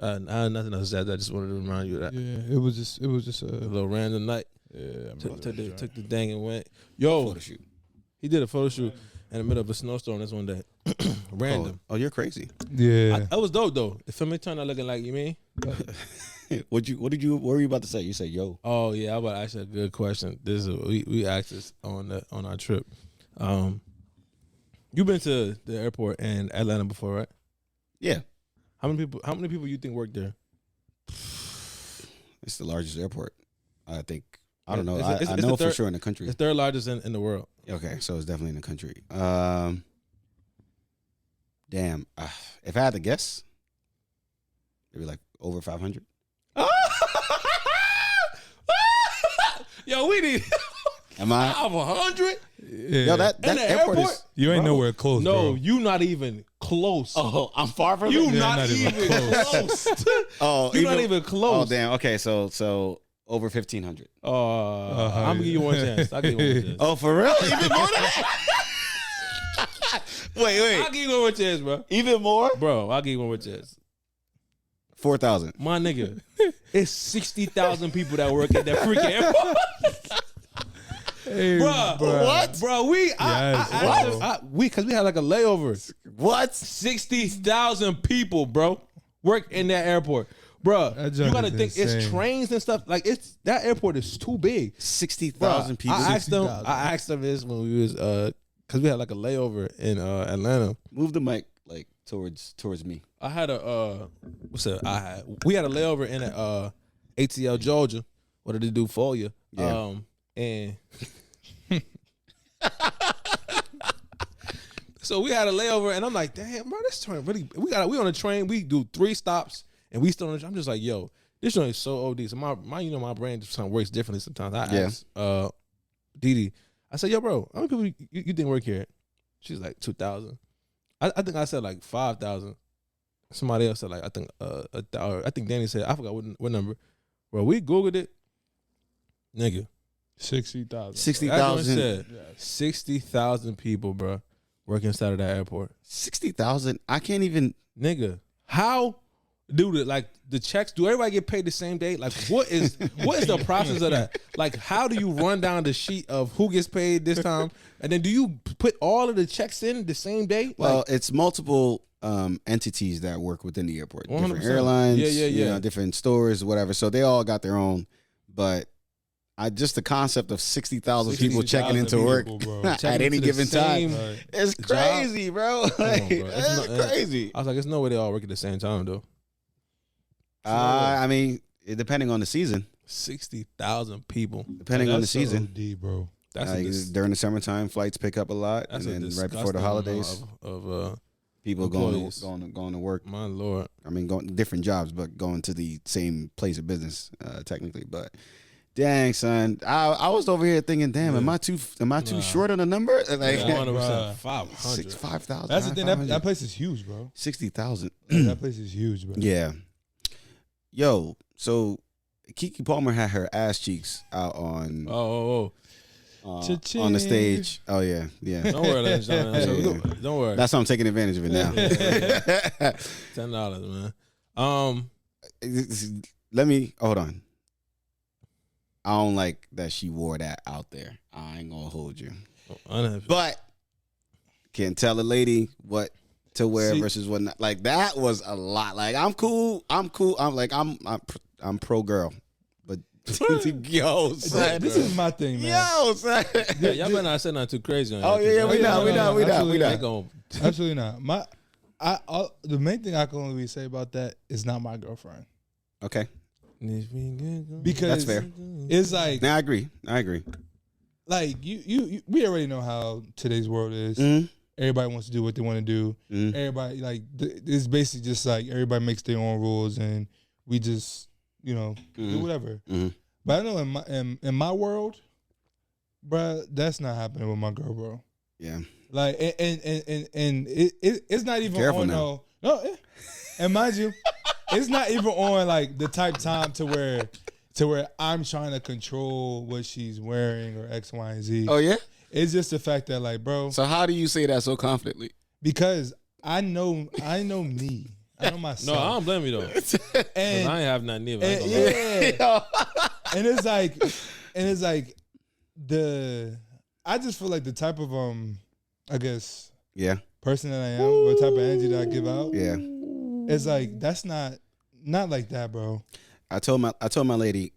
Nothing else. I just wanted to remind you of that. Yeah, it was just A little random night. Yeah, Took the thing and went. Yo, photo shoot. He did a photo shoot in the middle of a snowstorm. That's one day. Random. Oh, you're crazy. Yeah, That was dope though. The film turned out looking like you mean. What were you about to say? You said yo. Oh yeah, I about to ask you a good question. This is we asked this on our trip. You've been to the airport in Atlanta before, right? Yeah. How many people you think work there? It's the largest airport. I think. I don't know. It's I know the for sure in the country. It's third largest in the world. Okay, so it's definitely in the country. Damn. If I had to guess, maybe like over 500. Yo, we need. Am I? 100? yeah. Yo, that In the airport airport? is. You ain't bro. nowhere close. No, bro. you not even close. Oh, I'm far from You it? not even close. Oh, You not even close. Oh, damn. Okay, so over 1,500. I'm gonna give you one chance. I'll give you one chance. Oh, for real? Even more than that? Wait. I'll give you one more chance, bro. Even more? Bro, I'll give you one more chance. 4,000. My nigga, it's 60,000 people that work at that freaking airport. Hey, Bruh, what? Bro, because we had like a layover. What? 60,000 people, bro, work in that airport. Bro, That you joint gotta is think it's insane. trains and stuff. Like that airport is too big. 60,000 people. I asked them 60,000. this when we was because we had like a layover in Atlanta. Move the mic like towards me. I had we had a layover in ATL Georgia. What did they do for you? Yeah. And so we had a layover, and I'm like, damn, bro, this train really. We on a train. We do 3 stops, and we still on. I'm just like, yo, this joint is so OD. So my my brain just works differently sometimes. I asked Didi, I said, yo, bro, how many people you think work here? She's like 2,000. I think I said like 5,000. Somebody else said like I think I think Danny said I forgot what number. Bro, we Googled it, nigga. 60,000. 60,000. 60,000 people, bro, work inside of that airport. 60,000. I can't even. Nigga, how do the checks? Do everybody get paid the same day? Like, what is the process of that? Like, how do you run down the sheet of who gets paid this time, and then do you put all of the checks in the same day? Well, it's multiple entities that work within the airport. 100%. Different airlines, Yeah. you know, different stores, whatever. So they all got their own. But just the concept of 60,000 people checking into work at any given time, it's crazy, bro. Like, bro. it's crazy. I was like, there's no way they all work at the same time, though. I mean, depending on the season. 60,000 people. Depending on the season. OD, bro. That's during the summertime, flights pick up a lot, and then right before the holidays, of people going to work. my lord. I mean, going different jobs, but going to the same place of business, technically. But dang, son, I was over here thinking, damn, am I too short on the number? Like, 100%. 500. 5,000. That's the thing. That place is huge, bro. 60,000. That place is huge, bro. Yeah. Yo, so Keke Palmer had her ass cheeks out on on the stage. Oh yeah. Don't worry, ladies and gentlemen. Yeah. Don't worry. That's how I'm taking advantage of it now. $10, man. Let me hold on. I don't like that she wore that out there. I ain't gonna hold you, but can tell a lady what to wear versus what not. Like, that was a lot. Like, I'm cool. I'm like I'm pro girl, but yo, son, This is my thing, man. yo, son. Yeah, y'all better not say nothing too crazy on Oh yeah, we not. Absolutely not. The main thing I can only say about that is not my girlfriend. Okay, Because that's fair. It's like, Now I agree. like you we already know how today's world is. Mm-hmm. Everybody wants to do what they want to do. Mm-hmm. Everybody, like, it's basically just like everybody makes their own rules, and we just, do whatever. Mm-hmm. But I know in my world, bruh, that's not happening with my girl, bro. Yeah. Like, and it's not even Careful on now. no. And mind you, it's not even on like the type time to where I'm trying to control what she's wearing or X, Y, and Z. Oh yeah. It's just the fact that, like, bro. So how do you say that so confidently? Because I know me. I know myself. No, I don't blame you though. And I ain't have nothing either. And it's like I just feel like the type of I guess person that I am, or the type of energy that I give out. Yeah. It's like that's not like that, bro. I told my lady,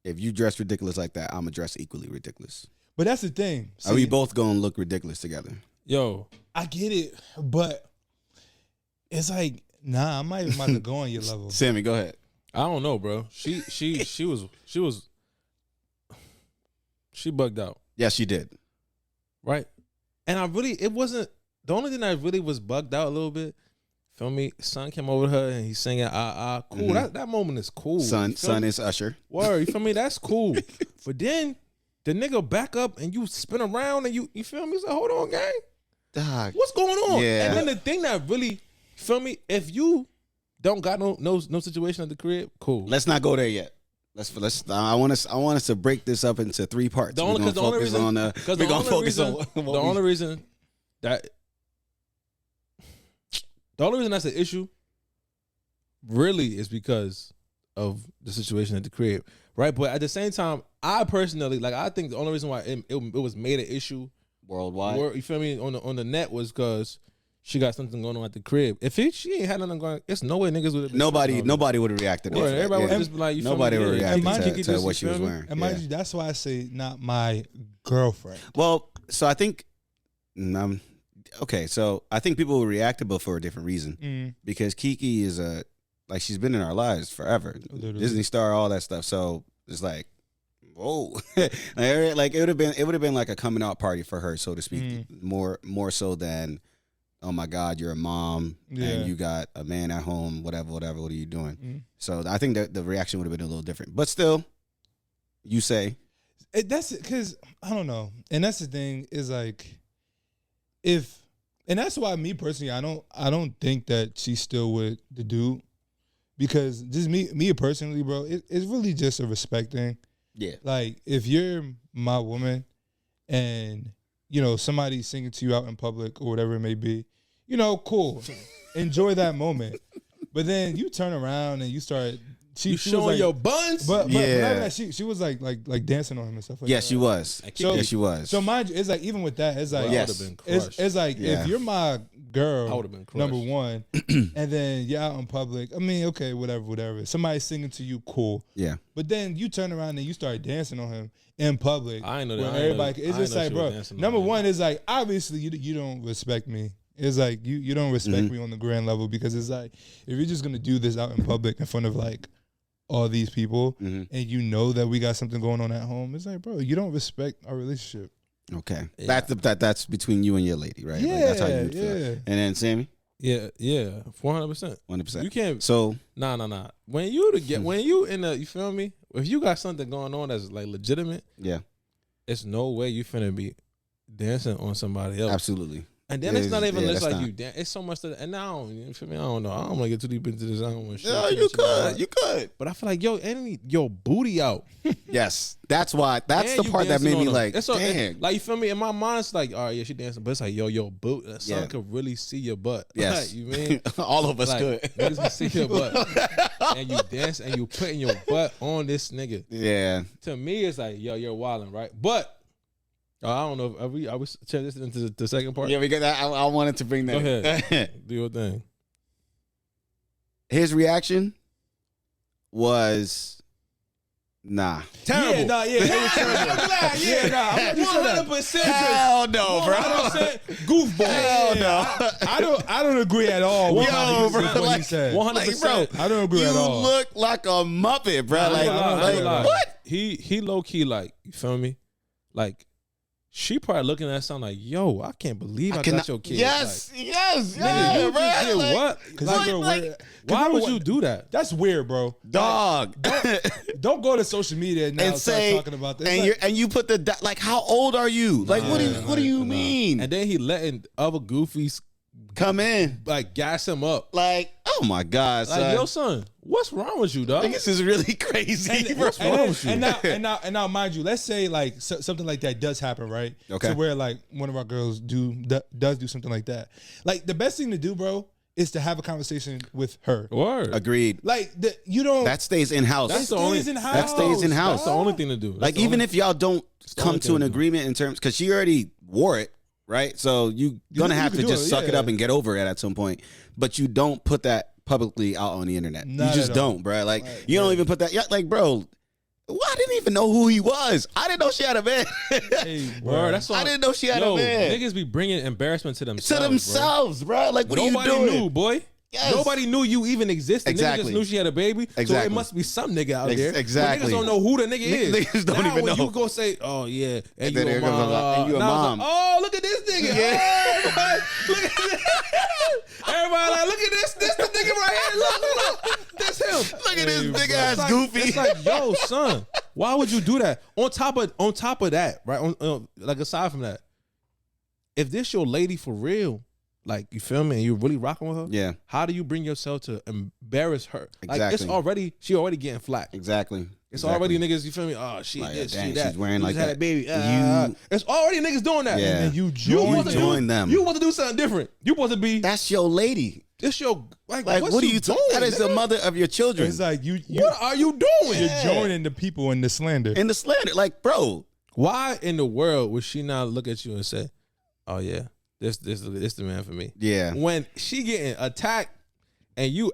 if you dress ridiculous like that, I'm gonna dress equally ridiculous. But that's the thing. See, are we both gonna look ridiculous together? Yo, I get it, but it's like, nah, I'm not even about to go on your level. Sammy, go ahead. I don't know, bro. She bugged out. Yes, she did. Right? And it wasn't the only thing that really was bugged out a little bit. Feel me? Son came over to her and he's singing cool. Mm-hmm. That moment is cool. Son is Usher. Word, you feel me? That's cool. But then the nigga back up and you spin around and you feel me? He's like, hold on, gang. Dog. What's going on? Yeah. And then the thing that really, feel me, if you don't got no situation at the crib, cool. Let's not go there yet. Let's. I want us to break this up into 3 parts. We're gonna focus on the only reason that's an issue really is because of the situation at the crib, right? But at the same time, I personally I think the only reason why it was made an issue worldwide, you feel me, on the net was because she got something going on at the crib. If she ain't had nothing going, it's no way niggas would have. Nobody would have reacted. Yeah, everybody would just be like, nobody would have reacted to what she was me? wearing. And mind you, that's why I say not my girlfriend. Well, so I think, okay, so I think people will react, but for a different reason. Because Keke is she's been in our lives forever, Disney star, all that stuff. So it's like, whoa, like it would have been like a coming out party for her, so to speak, more so than, oh my God, you're a mom and you got a man at home, whatever, what are you doing? So I think that the reaction would have been a little different. But still, you say. That's because, I don't know. And that's the thing is like, and that's why me personally, I don't think that she's still with the dude. Because just me personally, bro, it's really just a respect thing. Yeah. Like, if you're my woman and, somebody's singing to you out in public or whatever it may be, cool. Enjoy that moment. But then you turn around and you start... She showing like, your buns? But she was like dancing on him and stuff like that. She was. Yes, she was. So mind you, it's like, even with that, it's like... I would have been crushed. It's like, if you're my girl, I would have been crushed. number one, and then you're out in public, I mean, okay, whatever. Somebody's singing to you, cool. Yeah. But then you turn around and you start dancing on him in public. I know that. Everybody, it's just like, bro, number one is like, obviously, you don't respect me. It's like, you don't respect me on the grand level, because it's like, if you're just going to do this out in public in front of like all these people and you know that we got something going on at home, it's like, bro, you don't respect our relationship. Okay. Yeah. That's between you and your lady, right? Yeah, like, that's how you feel. And then Sammy? Yeah, 400%. 100%. You can't. So nah. When you in the, you feel me? If you got something going on that's like legitimate, it's no way you finna be dancing on somebody else. Absolutely. And then it's not even just like you dance. It's so much that, and now, you feel me? I don't know. I don't want to get too deep into this. I don't want to. No, you could. But I feel like your booty out. Yes, that's why. That's the part that made me like, damn. Like, you feel me? In my mind, it's like, all right, yeah, she dancing, but it's like, your boot. Son could really see your butt. Yes, like, you mean all of us could. Niggas can see your butt, and you dance and you putting your butt on this nigga. Yeah. To me, it's like, yo, you're wilding, right? But I don't know. Are we transitioning into the second part? Yeah, we got that. I wanted to bring that. Go ahead. Do your thing. His reaction was nah. Terrible. Yeah, it was terrible. I'm 100%. Hell no, bro. Goofball. Hell no. I don't agree at all with what he said. 100%. Bro, I don't agree at all. You look like a Muppet, bro. What? He low key, like, you feel me? Like, she probably looking at something like, yo, I can't believe I got your kid. Yes, like, yes, nigga, you bro. just did what? Why would you do that? That's weird, bro. Dog. Don't go to social media now and start talking about this. And you put the, like, how old are you? Like, what do you mean? And then he letting other goofies come in, like, gas him up. Like, oh my God, like, yo, son, what's wrong with you, dog? This is really crazy. What's wrong with you? And now, mind you, let's say like something like that does happen, right? Okay. To where like one of our girls does do something like that. Like, the best thing to do, bro, is to have a conversation with her. Word. Agreed. Like you don't. That stays in house. That stays in house. That stays in house. That's the only thing to do. Like even if y'all don't come to an agreement in terms, because she already wore it, right? So you're gonna have to just suck it up and get over it at some point. But you don't put that publicly out on the internet. You just don't, bro. Like you don't even put that. Yeah, like bro. Well, I didn't even know who he was. I didn't know she had a man. Hey, bro, that's all. I didn't know she had a man. Niggas be bringing embarrassment to themselves. Bro. Like, what Nobody are you doing? knew, boy. Yes. Nobody knew you even existed. Exactly. Niggas just knew she had a baby. Exactly. So it must be some nigga out there. Exactly. But niggas don't know who the nigga is. Niggas don't even when know. you go say, oh, yeah, and you then a mom. and you a mom. Like, oh, look at this nigga. Yeah. Oh, look at this. Everybody like, look at this. This the nigga right here. Look. That's him. Look at this big ass goofy. It's like, yo, son, why would you do that? On top of that, right? Like aside from that, if this your lady for real, like you feel me, and you're really rocking with her, yeah. How do you bring yourself to embarrass her? Exactly. Like she already getting flack. Exactly. It's already niggas. You feel me? Oh, she like, this, dang, she that. She's wearing like had that. A baby. You. It's already niggas doing that. Yeah. And you join them. You want to do something different. You supposed to be. That's your lady. It's your like what are you doing? That is the mother of your children. It's like you. What are you doing? You're joining the people in the slander. In the slander, like, bro. Why in the world would she not look at you and say, "Oh yeah, this the man for me"? Yeah. When she getting attacked and you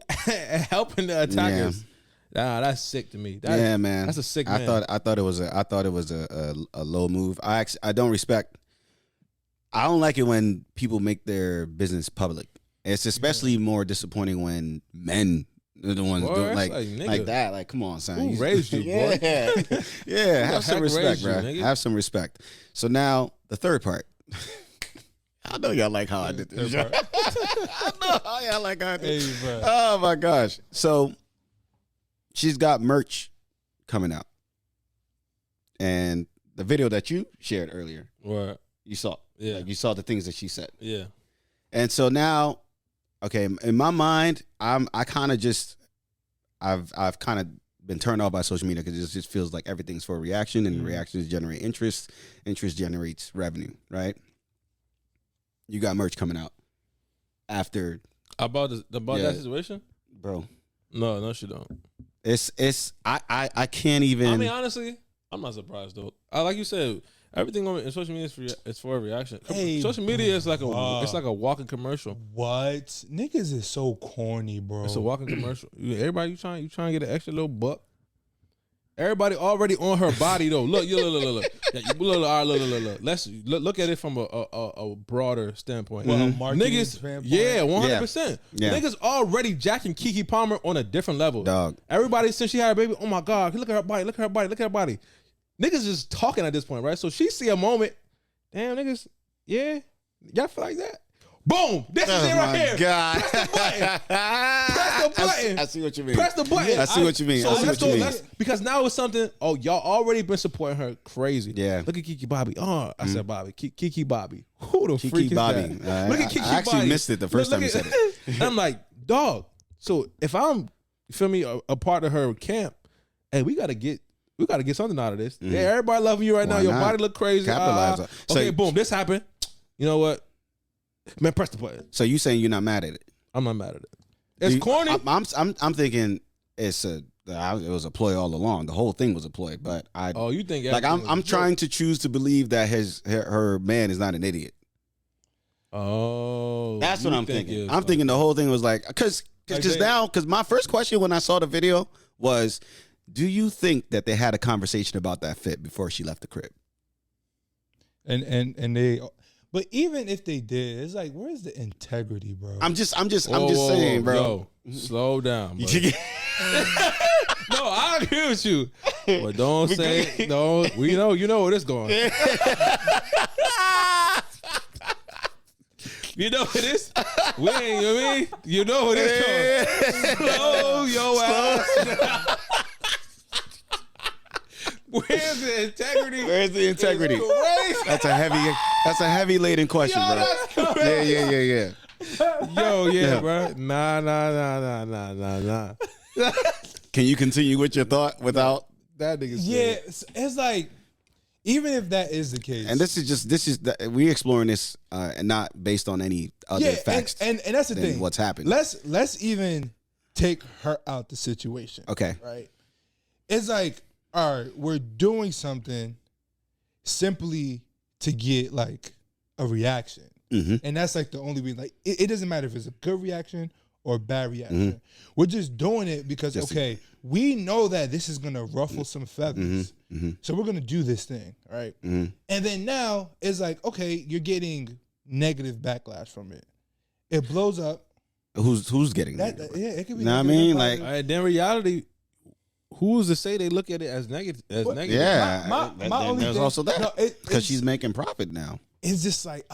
helping the attackers, that's sick to me. Yeah, man. That's a sick man. I thought it was a low move. I don't respect. I don't like it when people make their business public. It's especially more disappointing when men are the ones doing like that. Like, come on, son. Who raised you, boy? Yeah. Have some respect, bro. You, have some respect. So now the third part. I know y'all like how I did this. I know how y'all like how I did this. Hey, oh my gosh. So she's got merch coming out. And the video that you shared earlier. What? You saw. Yeah. Like you saw the things that she said. Yeah. And so now, okay, in my mind, I've kind of been turned off by social media because it just feels like everything's for a reaction, and reactions generate interest. Interest generates revenue, right? You got merch coming out after about that situation, bro. No, she don't. I can't even. I mean, honestly, I'm not surprised though. Like you said, everything on social media is for a reaction. Hey, social media is like it's like a walking commercial. What? Niggas is so corny, bro. It's a walking commercial. Everybody, you trying to get an extra little buck. Everybody already on her body though. Look. Look. Let's look at it from a broader standpoint. Well, niggas, standpoint. Yeah, 100%. Yeah. Niggas already jacking Keke Palmer on a different level. Dog. Everybody since she had a baby, oh my God, look at her body, look at her body. Niggas is talking at this point, right? So she see a moment. Damn, niggas, yeah, y'all feel like that? Boom! This is it right here. God. Press the button. I see what you mean. Press the button. I see what you mean. Because now it's something. Oh, y'all already been supporting her crazy. Yeah. Look at Keke Bobby. Oh, I said Bobby. Keke Bobby. Who the Keke freak is Bobby. that? Look at Keke Bobby. I actually missed it the first time you said it. And I'm like, dog. So if I'm, you feel me, a part of her camp, hey, we gotta get something out of this. Yeah, everybody loving you right now. Your body look crazy. Capitalize. Okay, boom. This happened. You know what? Man, press the button. So you saying you're not mad at it? I'm not mad at it. It's corny. I'm thinking it was a ploy all along. The whole thing was a ploy. But you think like I'm trying to choose to believe that her man is not an idiot. Oh, that's what I'm thinking. I'm thinking the whole thing was like because my first question when I saw the video was, do you think that they had a conversation about that fit before she left the crib? And they. But even if they did, it's like, where's the integrity, bro? I'm just saying, bro. Yo, slow down, bro. No, I agree with you. But don't say, no. You know where this going. You know what it is? We ain't, you know what I mean? You know what it's going. Slow your ass. Where's the integrity? Where's the integrity? That's a heavy laden question, bro. Yeah. Yo, yeah, bro. Nah. Can you continue with your thought without that nigga? Yeah, it's like even if that is the case, and we exploring this and not based on any other facts. And that's the thing. What's happened? Let's even take her out the situation. Okay. Right. It's like, all right, we're doing something simply to get like a reaction. Mm-hmm. And that's like the only reason. Like, it doesn't matter if it's a good reaction or a bad reaction. Mm-hmm. We're just doing it because, we know that this is going to ruffle some feathers. Mm-hmm. Mm-hmm. So we're going to do this thing, right? Mm-hmm. And then now it's like, okay, you're getting negative backlash from it. It blows up. Who's getting that? Yeah, it could be. Know what I mean? Like, then reality, who's to say they look at it as negative? Yeah. My only there's thing, also that. Because she's making profit now. It's just like,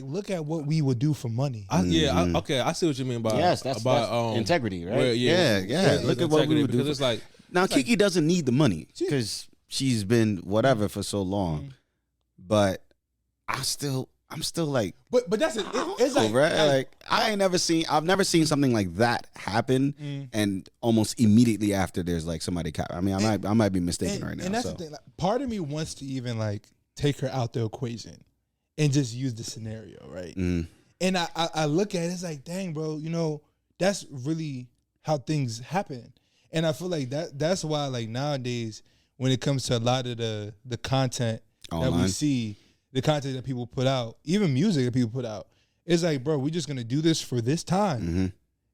look at what we would do for money. I see what you mean by that's integrity, right? Yeah. Look at what we would do. Because it's like now, Keke doesn't need the money because she's been whatever for so long, but I'm still like, but that's it. It's like, right? I've never seen something like that happen, and almost immediately after there's like somebody. I mean, I might be mistaken right now. And that's the thing. Like, part of me wants to even like take her out the equation and just use the scenario, right? Mm. And I look at it, it's like, dang, bro, that's really how things happen. And I feel like that's why, like, nowadays, when it comes to a lot of the content online that we see, the content that people put out, even music that people put out, it's like, bro, we're just gonna do this for this time, mm-hmm.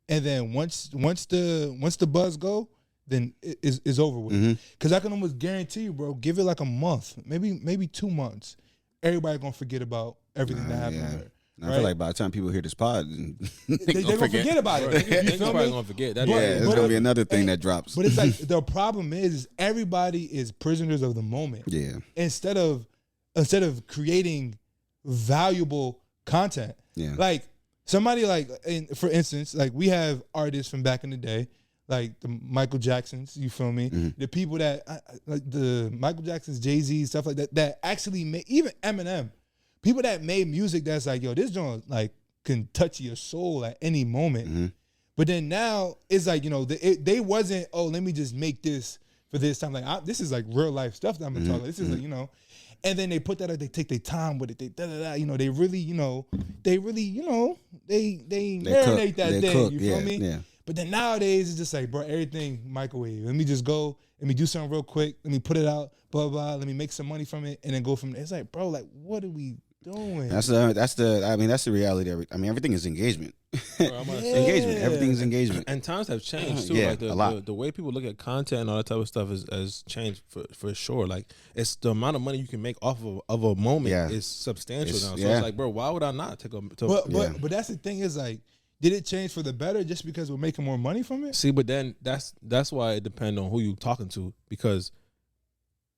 and then once the buzz go, then it's over with. Because I can almost guarantee you, bro, give it like a month, maybe 2 months. Everybody gonna forget about everything that happened there. I feel like by the time people hear this pod, they're gonna forget about it. They're probably gonna forget. It's gonna be another thing that drops. But it's like the problem is everybody is prisoners of the moment. Yeah. Instead of creating valuable content. Yeah. Like somebody for instance, like we have artists from back in the day, like the Michael Jacksons, you feel me? Mm-hmm. The people that like the Michael Jacksons, Jay-Z, stuff like that actually made, even Eminem, people that made music that's like, yo, this joint like can touch your soul at any moment. Mm-hmm. But then now it's like, they wasn't, let me just make this for this time. Like this is like real life stuff that I'm gonna talk about. This is like, and then they put that out, they take their time with it. They they really, they marinate that thing. You feel me? Yeah. But then nowadays it's just like, bro, everything microwave. Let me just go. Let me do something real quick. Let me put it out. Blah blah. Let me make some money from it, and then go from there. It's like, bro, like what are we doing? That's the reality. Everything is engagement. Engagement. Everything is engagement. And times have changed too. Yeah, like a lot. The way people look at content and all that type of stuff has changed for sure. Like it's the amount of money you can make off of a moment is substantial now. So it's like, bro, why would I not take a? But that's the thing is like, did it change for the better just because we're making more money from it? See, but then that's why it depends on who you talking to, because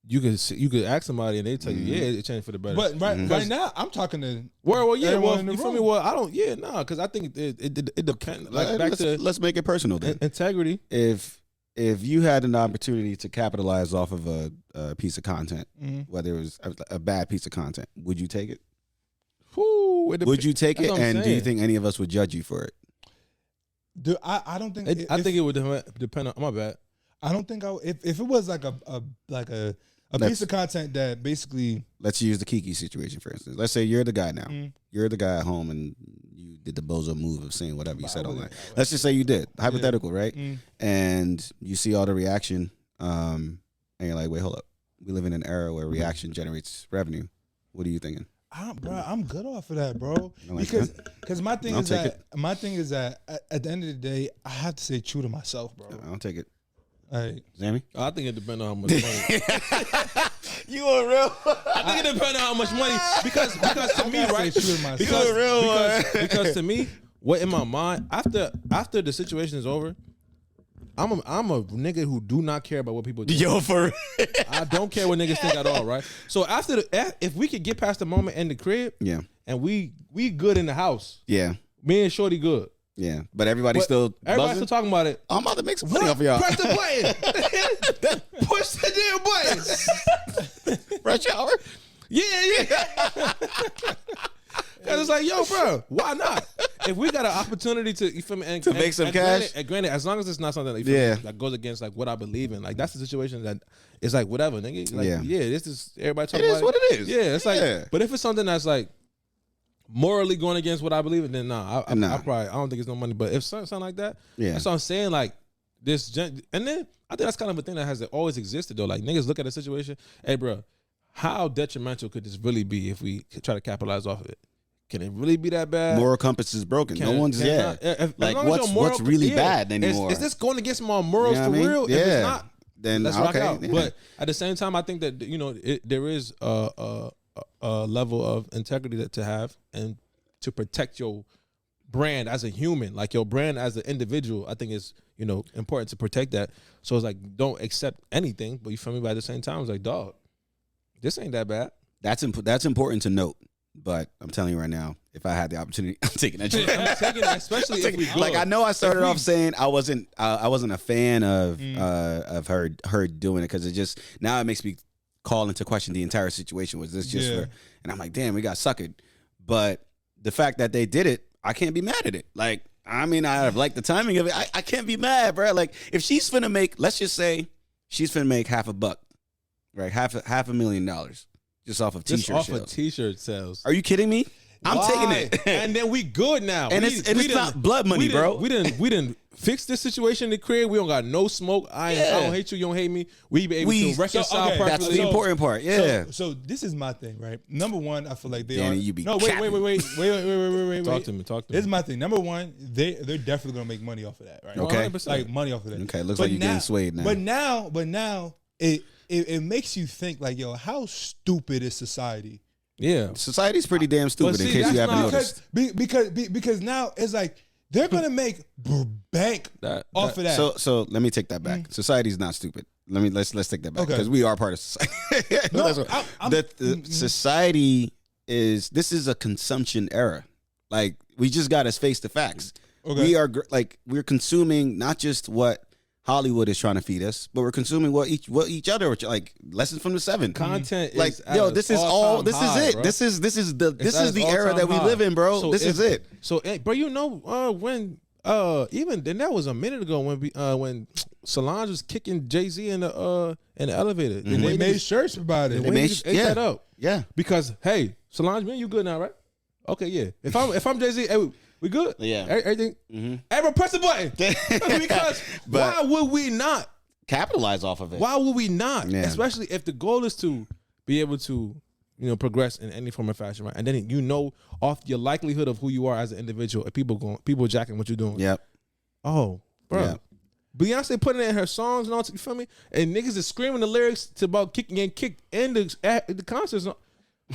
you could ask somebody and they tell you, it changed for the better. But right now, I'm talking to you feel me? Well, I don't, because I think it depends. Like let's make it personal then. Integrity. If you had an opportunity to capitalize off of a piece of content, whether it was a bad piece of content, would you take it? Would you take it? And do you think any of us would judge you for it? I don't think. I think it would depend on. My bad. I don't think if it was like a piece of content that basically. Let's use the Keke situation for instance. Let's say you're the guy now. You're the guy at home and you did the bozo move of saying whatever you said online. Let's just say you did. Hypothetical, right? And you see all the reaction, and you're like, wait, hold up. We live in an era where reaction generates revenue. What are you thinking? I'm good off of that, bro. Because my thing is that at the end of the day, I have to stay true to myself, bro. I'll take it. All right, Sammy? I think it depends on how much money. You are real. I think it depends on how much money, because to me, right? Because to me, what in my mind after the situation is over, I'm a nigga who do not care about what people do. Yo, for real. I don't care what niggas think at all, right? So if we could get past the moment in the crib, and we good in the house, me and Shorty good. Yeah, but everybody's still talking about it. I'm about to make some money off of y'all. Press the button. Push the damn button. Rush hour? Yeah. Cause it's like, yo, bro, why not? if we got an opportunity to, you feel me, and, to make some cash. Granted, as long as it's not something that, you feel me, that goes against like what I believe in, like that's the situation that it's like whatever, nigga. Like, this is everybody talking about. It is what it is. Yeah, it's like, but if it's something that's like morally going against what I believe in, then I don't think it's no money. But if something like that, that's what I'm saying. Like this, and then I think that's kind of a thing that has always existed though. Like niggas look at a situation, hey, bro, how detrimental could this really be if we try to capitalize off of it? Can it really be that bad? Moral compass is broken. No one's like what's really bad anymore? Is this going against my morals for real? Yeah. If it's not, then let's rock out. Yeah. But at the same time, I think that there is a level of integrity to have and to protect your brand as a human, like your brand as an individual. I think is important to protect that. So it's like don't accept anything, but you feel me. But at the same time, it's like dog, this ain't that bad. That's important to note. But I'm telling you right now, if I had the opportunity, I'm taking that. I'm taking it, especially if we go. Like I know I started off saying I wasn't a fan of her doing it because it just now it makes me call into question the entire situation. Was this just for? And I'm like, damn, we got suckered. But the fact that they did it, I can't be mad at it. Like I mean, I like the timing of it. I can't be mad, bro. Like if she's finna make, let's just say she's finna make $500,000, right? Half $500,000. Just off of t-shirt sales. Of t-shirt sales. Are you kidding me? I'm taking it. And then we good now. And it's not blood money, bro. We didn't fix this situation in the crib. We don't got no smoke. I don't hate you. You don't hate me. We be able to reconcile properly. That's the important part. Yeah. So this is my thing, right? Number one, I feel like they Danny, are. You be no, wait. Talk to me. This is my thing. Number one, they're definitely gonna make money off of that, right? Okay. 100%. Like money off of that. Okay. Looks like you're getting swayed now. But now it makes you think like, yo, how stupid is society? Yeah, society's pretty damn stupid. In case you haven't noticed, because now it's like they're gonna make bank off of that. So let me take that back. Society's not stupid. Let's take that back because we are part of society. Society this is a consumption era. Like we just got to face the facts. Okay. We're consuming not just what Hollywood is trying to feed us, but we're consuming what each other, like lessons from the 7 content. Like is this is all. This high, is it. Bro. This is the era that we live in, bro. So this is it. So, bro, when even then that was a minute ago when Solange was kicking Jay-Z in the elevator. Mm-hmm. They made shirts about it. They ate that up. Yeah, because hey, Solange, man, you good now, right? Okay, yeah. If I'm Jay-Z, hey, we good? Yeah. Everything. Everyone press the button. Because why would we not capitalize off of it? Why would we not? Yeah. Especially if the goal is to be able to, progress in any form of fashion, right? And then off your likelihood of who you are as an individual, if people jacking what you're doing. Yep. Oh, bro. Yep. Beyonce putting it in her songs and all, you feel me? And niggas is screaming the lyrics about getting kicked in the concerts.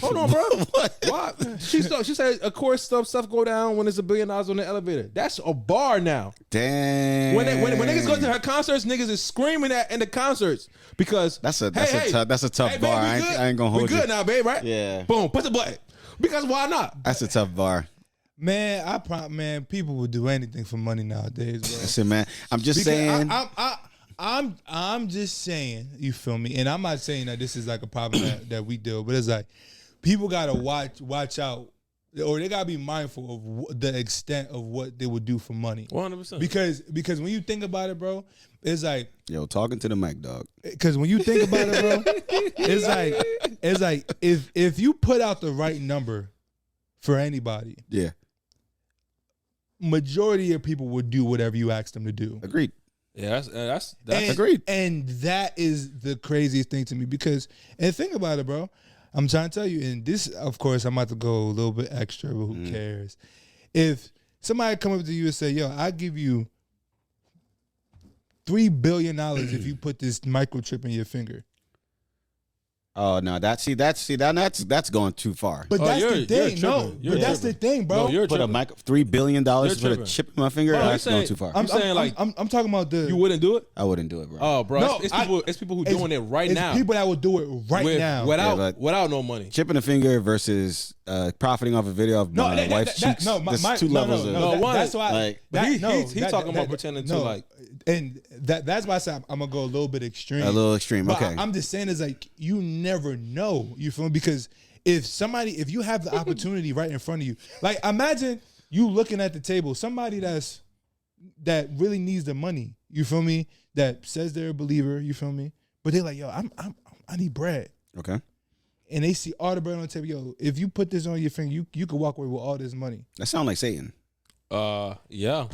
Hold on, bro. What? Why? She said, of course, stuff go down when there's $1 billion on the elevator. That's a bar now. Damn. When niggas go to her concerts, niggas is screaming that in the concerts because that's a tough bar. I ain't gonna hold you. We good now, babe, right? Yeah. Boom, put the button. Because why not? That's a tough bar. Man, people would do anything for money nowadays, bro. Listen, man. I'm just saying. I'm just saying, you feel me? And I'm not saying that this is like a problem that we deal, but it's like people gotta watch out, or they gotta be mindful of the extent of what they would do for money. 100%. Because when you think about it, bro, it's like talking to the mic, dog. Because when you think about it, bro, it's like if you put out the right number for anybody, yeah, majority of people would do whatever you ask them to do. Agreed. Yeah, that's agreed. And that is the craziest thing to me because, and think about it, bro. I'm trying to tell you, and this, of course, I'm about to go a little bit extra, but who cares? If somebody come up to you and say, yo, I'll give you $3 billion if you put this microchip in your finger. Oh no, that's going too far. But that's the thing. That's the thing, bro. Put $3 billion to put a chip in my finger. That's going too far. I'm talking about you wouldn't do it. I wouldn't do it, bro. Oh, bro, no, it's people who doing it right now. It's people that would do it right now without no money. Chip in the finger versus profiting off a video of my wife's cheeks. There's two levels. That's why. He's talking about pretending to like. And that's why I said I'm gonna go a little bit extreme. A little extreme, okay. I'm just saying is like you never know. You feel me? Because if you have the opportunity right in front of you, like imagine you looking at the table, somebody that really needs the money. You feel me? That says they're a believer. You feel me? But they're like, yo, I need bread. Okay. And they see all the bread on the table. Yo, if you put this on your finger, you could walk away with all this money. That sounds like Satan. Yeah.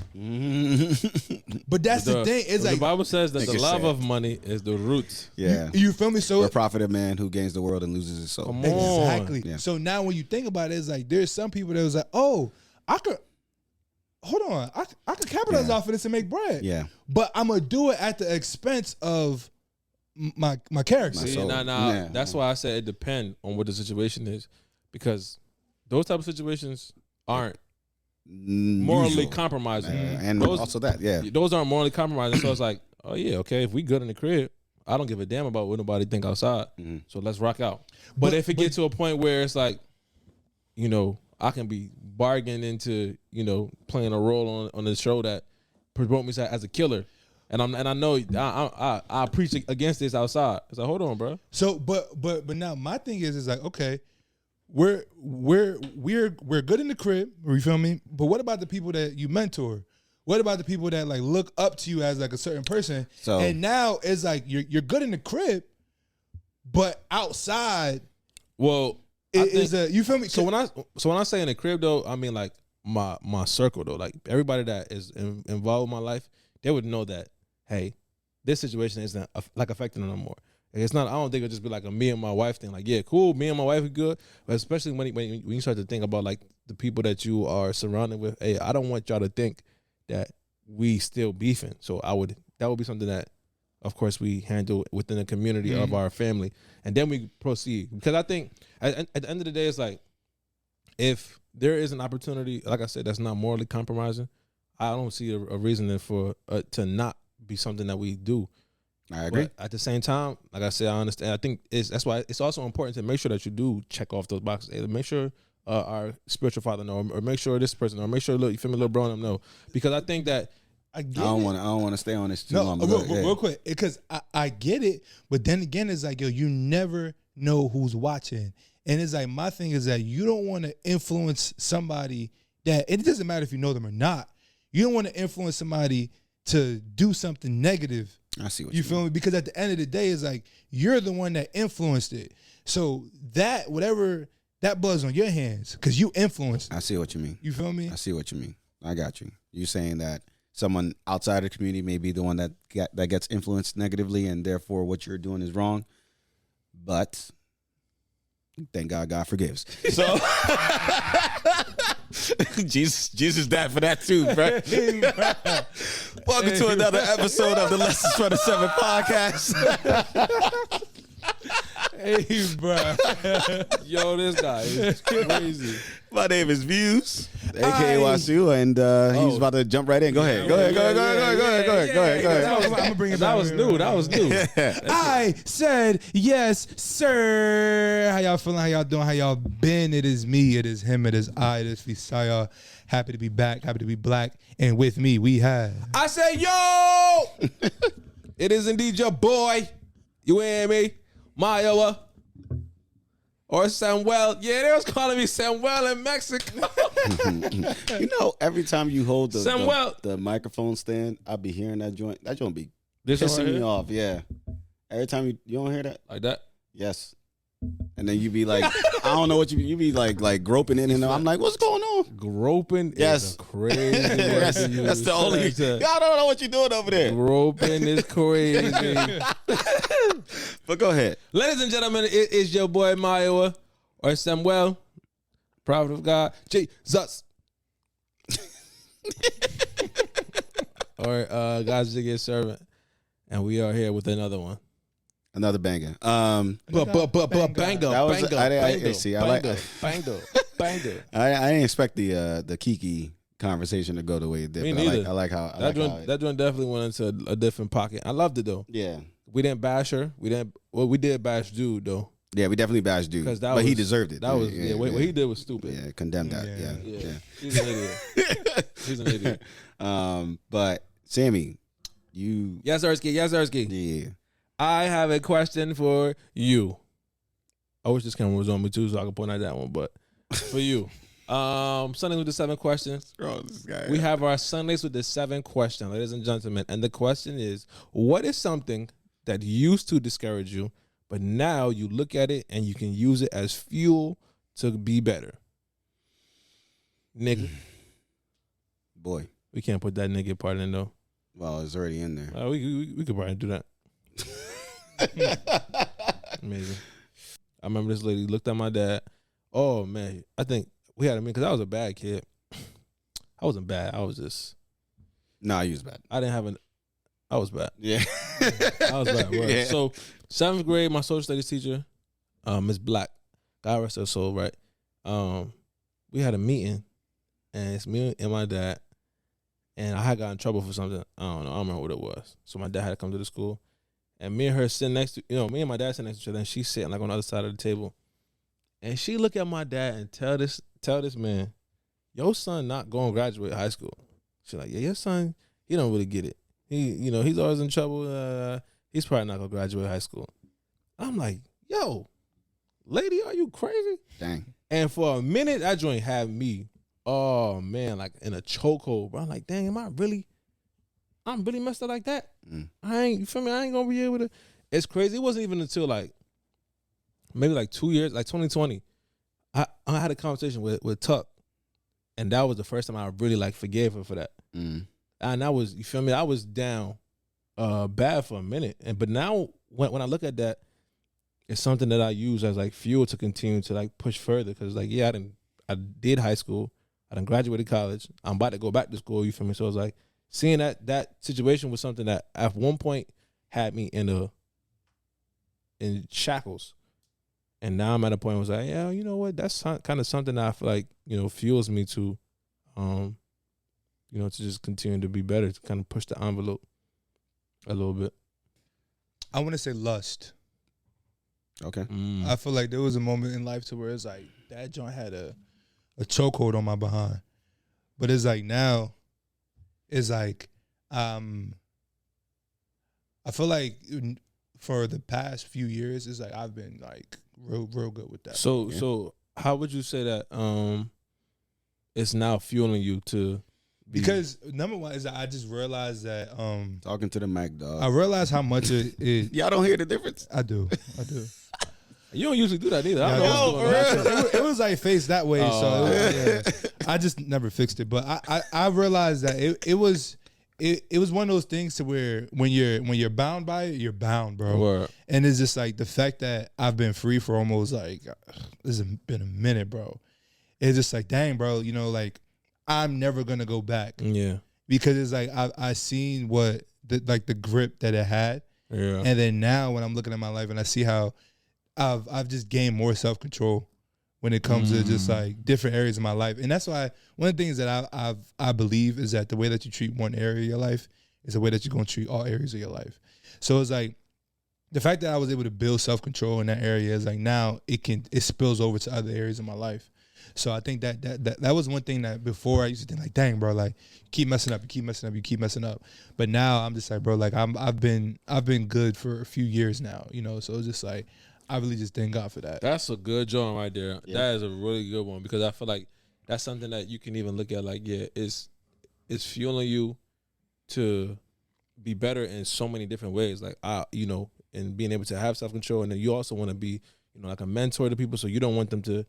But that's the thing. It's like the Bible says that the love of money is the root. Yeah. You feel me? So what profit a man who gains the world and loses his soul? Come on. Exactly. Yeah. So now when you think about it, it's like there's some people that was like, oh, I could capitalize off of this and make bread. Yeah. But I'm gonna do it at the expense of my character. See, that's why I said it depends on what the situation is, because those type of situations aren't morally compromising. And those, also that, those aren't morally compromising. So it's like, oh yeah, okay, if we good in the crib, I don't give a damn about what nobody think outside. Mm-hmm. So let's rock out. But if it gets to a point where it's like, I can be bargaining into, playing a role on the show that promote me as a killer. And I know I preach against this outside. It's like, hold on, bro. So, but now my thing is like, okay, we're good in the crib. You feel me? But what about the people that you mentor? What about the people that like look up to you as like a certain person? So, and now it's like you're good in the crib, but outside, well, you feel me? So when I say in the crib though, I mean like my circle though, like everybody that is involved in my life, they would know that, hey, this situation isn't like affecting them no more. It's not. I don't think it'll just be like a me and my wife thing. Like, yeah, cool, me and my wife are good, but especially when you start to think about like the people that you are surrounded with. Hey, I don't want y'all to think that we still beefing. So that would be something that, of course, we handle within the community of our family, and then we proceed. Because I think at the end of the day, it's like if there is an opportunity, like I said, that's not morally compromising, I don't see a reason for to not be something that we do. I agree. But at the same time, like I said, I understand. I think that's why it's also important to make sure that you do check off those boxes. Hey, make sure our spiritual father know, or make sure this person, or make sure you feel me, little bro them know. Because I think that I don't want to stay on this too long. Real quick, because I get it, but then again, it's like, yo, you never know who's watching, and it's like my thing is that you don't want to influence somebody that it doesn't matter if you know them or not. You don't want to influence somebody to do something negative. I see what you feel me? Because at the end of the day, it's like you're the one that influenced it. So that whatever that blood's on your hands because you influenced it. I see what you mean. You feel me? I see what you mean. I got you. You saying that someone outside the community may be the one that gets influenced negatively, and therefore what you're doing is wrong. But thank God forgives. So Jesus died for that too, bro. Welcome to another episode of the Lessons from the Seven podcast. Hey, bro. Yo, this guy is crazy. My name is Views, aka Wasu, and he's about to jump right in. Go ahead. Go ahead. I'm gonna bring it back. That was new. I said yes, sir. How y'all feeling? How y'all doing? How y'all been? It is me. It is him. It is I. It is Visaya. Happy to be back. Happy to be black. And with me, we have. I say, yo. It is indeed your boy. You hear me? Mayowa. Or Samuel. Yeah, they was calling me Samuel in Mexico. You know, every time you hold the microphone stand, I'll be hearing that joint. That joint be pissing me off. Yeah. Every time you don't hear that? Like that? Yes. And then you be like, I don't know what you be like groping in and I'm like, what's going on? Groping is crazy. That's the only. Y'all don't know what you're doing over there. Groping is crazy. But go ahead. Ladies and gentlemen, it is your boy Mayowa or Samuel, prophet of God, Jesus. Or God's biggest servant. And we are here with another one. Another banger. Banger. I didn't expect the Keke conversation to go the way it did. Me neither. I like how that joint definitely went into a different pocket. I loved it though. Yeah. We didn't bash her. We did bash Dude though. Yeah, we definitely bashed Dude. But he deserved it. That was what he did was stupid. Yeah, condemn that. Yeah. He's an idiot. He's an idiot. But Sammy, you Yes, Ersky. Yeah. I have a question for you. I wish this camera was on me too, so I could point at that one. But for you, Sundays with the 7 questions. We have our Sundays with the 7 questions, ladies and gentlemen. And the question is, what is something that used to discourage you, but now you look at it and you can use it as fuel to be better? Nigga. Boy. We can't put that nigga part in, though. Well, it's already in there. We could probably do that. Amazing. I remember this lady looked at my dad. Oh, man. I think we had a meeting because I was a bad kid. I wasn't bad. I was just. Nah, you was bad. I was bad. Yeah. I was bad. Right? Yeah. So, 7th grade, my social studies teacher, Miss Black, God rest her soul, right? We had a meeting, and it's me and my dad, and I had got in trouble for something. I don't know. I don't remember what it was. So, my dad had to come to the school, and me and her sitting next to, me and my dad sitting next to each other, and she's sitting like on the other side of the table. And she look at my dad and tell this man, your son not going to graduate high school. She's like, yeah, your son, he don't really get it. He's always in trouble. He's probably not going to graduate high school. I'm like, yo, lady, are you crazy? Dang. And for a minute, that joint had me, oh, man, like in a chokehold. Bro, I'm like, dang, I'm really messed up like that? You feel me? I ain't going to be able to. It's crazy. It wasn't even until maybe 2 years, 2020, I had a conversation with Tuck, and that was the first time I really forgave her for that. And that was, you feel me? I was down bad for a minute, but now when I look at that, it's something that I use as fuel to continue to push further. Because I did high school, I done graduated college, I'm about to go back to school. You feel me? So it's seeing that situation was something that at one point had me in shackles. And now I'm at a point where it's yeah, you know what? That's kind of something that I feel fuels me to, to just continue to be better, to kind of push the envelope a little bit. I want to say lust. Okay. I feel like there was a moment in life to where it's that joint had a chokehold on my behind. But it's now, it's I feel like for the past few years, it's I've been real good with that. So how would you say that it's now fueling you to be? Because number one is I just realized that talking to the Mac dog. I realized how much it Y'all don't hear the difference? I do. You don't usually do that either. I know it was faced that way, so I just never fixed it. But I realized that it was one of those things to where when you're bound by it, you're bound, bro. Word. And it's just the fact that I've been free for almost this has been a minute, bro. It's just dang, bro, I'm never gonna go back. Yeah. Because it's I seen what the grip that it had. Yeah. And then now when I'm looking at my life and I see how I've just gained more self-control when it comes to just different areas of my life. And that's why one of the things that I believe is that the way that you treat one area of your life is the way that you're going to treat all areas of your life. So it's the fact that I was able to build self-control in that area is now it spills over to other areas of my life. So I think that was one thing that before I used to think dang, bro, you keep messing up, you keep messing up. But now I'm just bro, I've been good for a few years now, so it's just I really just thank God for that. That's a good joint right there. Yeah. That is a really good one because I feel that's something that you can even look at it's fueling you to be better in so many different ways. And being able to have self-control, and then you also want to be, a mentor to people, so you don't want them to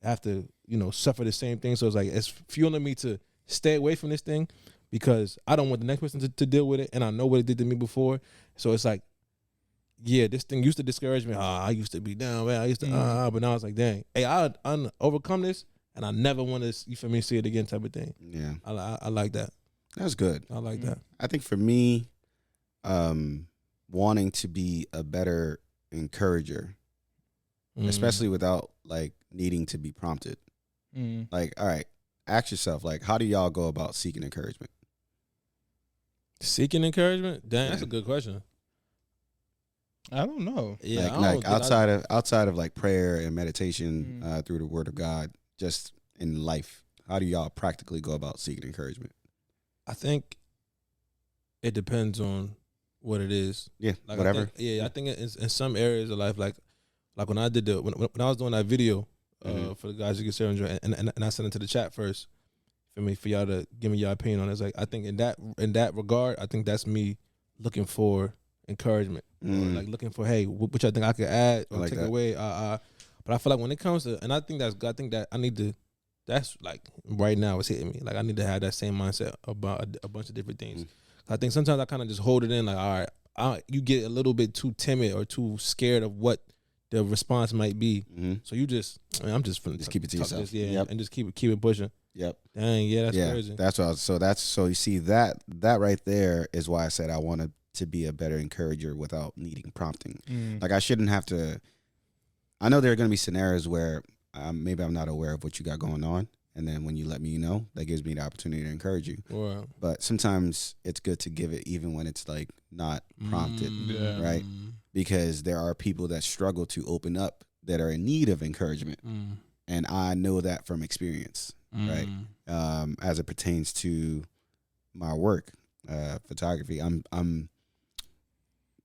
have to, suffer the same thing. So it's fueling me to stay away from this thing because I don't want the next person to deal with it, and I know what it did to me before. So it's yeah, this thing used to discourage me. I used to be down, man. I used to, but now it's dang, hey, I overcome this, and I never want to, you feel me, see it again, type of thing. Yeah, I like that. That's good. I like that. I think for me, wanting to be a better encourager, especially without needing to be prompted. All right, ask yourself, how do y'all go about seeking encouragement? Seeking encouragement? Dang, that's a good question. I don't know. Yeah, outside of prayer and meditation through the Word of God, just in life, how do y'all practically go about seeking encouragement? I think it depends on what it is. Yeah, whatever. I think in some areas of life, like when I did when I was doing that video for the guys who get Seringer, and I sent it to the chat first. For y'all to give me your opinion on it. It's like, I think in that regard, I think that's me looking for encouragement, or like looking for, hey, which I think I could add or take away. But I feel like when it comes to, and I think that I need to. That's like right now it's hitting me. Like I need to have that same mindset about a bunch of different things. I think sometimes I kind of just hold it in. Like, all right, you get a little bit too timid or too scared of what the response might be. So you I'm just keep it to yourself, and just keep it pushing. Yep. Dang, yeah, that's crazy. That's what so you see that right there is why I said I wanted to be a better encourager without needing prompting. Like I shouldn't have to. I know there are going to be scenarios where maybe I'm not aware of what you got going on, and then when you let me know, that gives me the opportunity to encourage you. Wow. But sometimes it's good to give it even when it's like not prompted, right? Because there are people that struggle to open up that are in need of encouragement, and I know that from experience. Right, as it pertains to my work, photography. I'm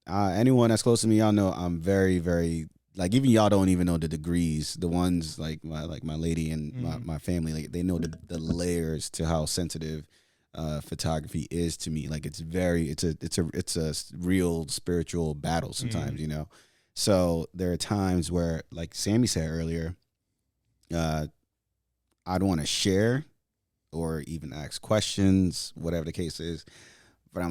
anyone that's close to me, y'all know I'm very, very, like, even y'all don't even know the degrees. The ones like my lady and my family, like, they know the layers to how sensitive photography is to me. Like, it's a real spiritual battle sometimes, you know. So there are times where, like Sammy said earlier, I don't want to share or even ask questions, whatever the case is. But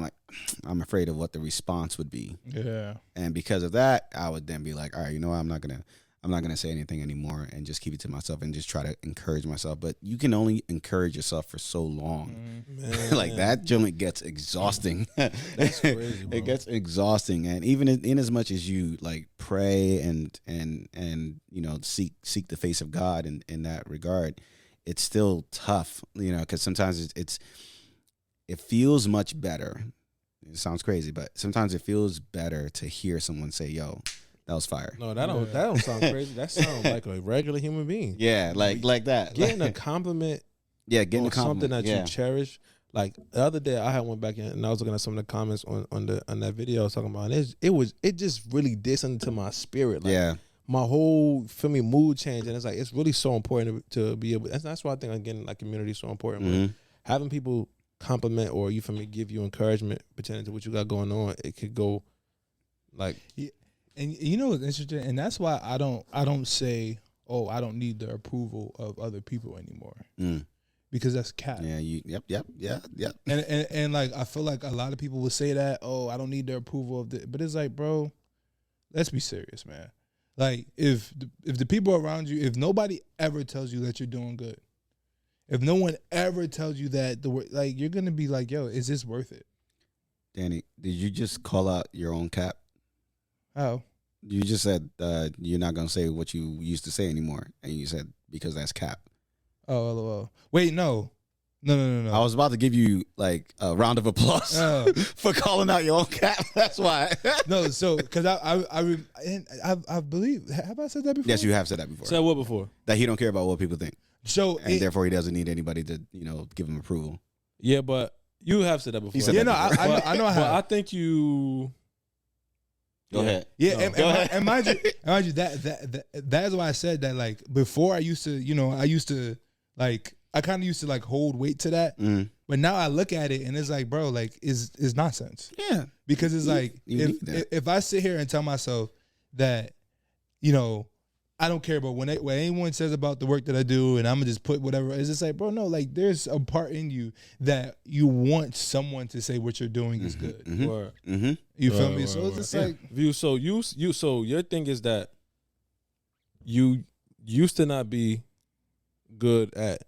I'm afraid of what the response would be. Yeah. And because of that, I would then be like, all right, you know what? I'm not gonna say anything anymore and just keep it to myself and just try to encourage myself. But you can only encourage yourself for so long. Like that joint gets exhausting. That's crazy, bro. It gets exhausting. And even in as much as you like pray and you know, seek the face of God in that regard, it's still tough, you know, because sometimes it feels much better. It sounds crazy, but sometimes it feels better to hear someone say, yo, that was fire. No, that don't sound crazy. That sounds like a regular human being. Yeah, like that. Getting a compliment. Yeah, getting a compliment. Something that you cherish. Like the other day, I had went back in and I was looking at some of the comments on that video I was talking about. And it just really did something to my spirit. Like, my whole mood changed, and it's like it's really so important to be able. That's why I think again, like, community is so important. But having people compliment or give you encouragement pertaining to what you got going on, it could go like. Yeah. And you know what's interesting, and that's why I don't say, oh, I don't need the approval of other people anymore, because that's cap. Yeah, yep. And like I feel like a lot of people will say that, oh, I don't need the approval of but it's like, bro, let's be serious, man. Like, if the people around you, if nobody ever tells you that you're doing good, if no one ever tells you that like, you're gonna be like, yo, is this worth it? Danny, did you just call out your own cap? How? You just said you're not gonna say what you used to say anymore, and you said because that's cap. Oh, LOL. Wait, no. I was about to give you like a round of applause for calling out your own cap. That's why. No, so because I believe, have I said that before? Yes, you have said that before. Said what before? That he don't care about what people think. So therefore he doesn't need anybody to, you know, give him approval. Yeah, but you have said that before. Said that before. I know how. But I think you. Go ahead. Yeah, no. and mind you, that is why I said that. Like, before, I used to like. I kind of used to like hold weight to that, but now I look at it and it's like, bro, like is nonsense. Yeah, because it's like if I sit here and tell myself that, you know, I don't care about what anyone says about the work that I do, and I'm gonna just put whatever. It's just like, bro, no, like there's a part in you that you want someone to say what you're doing is good. You feel me? So it's just like so your thing is that you used to not be good at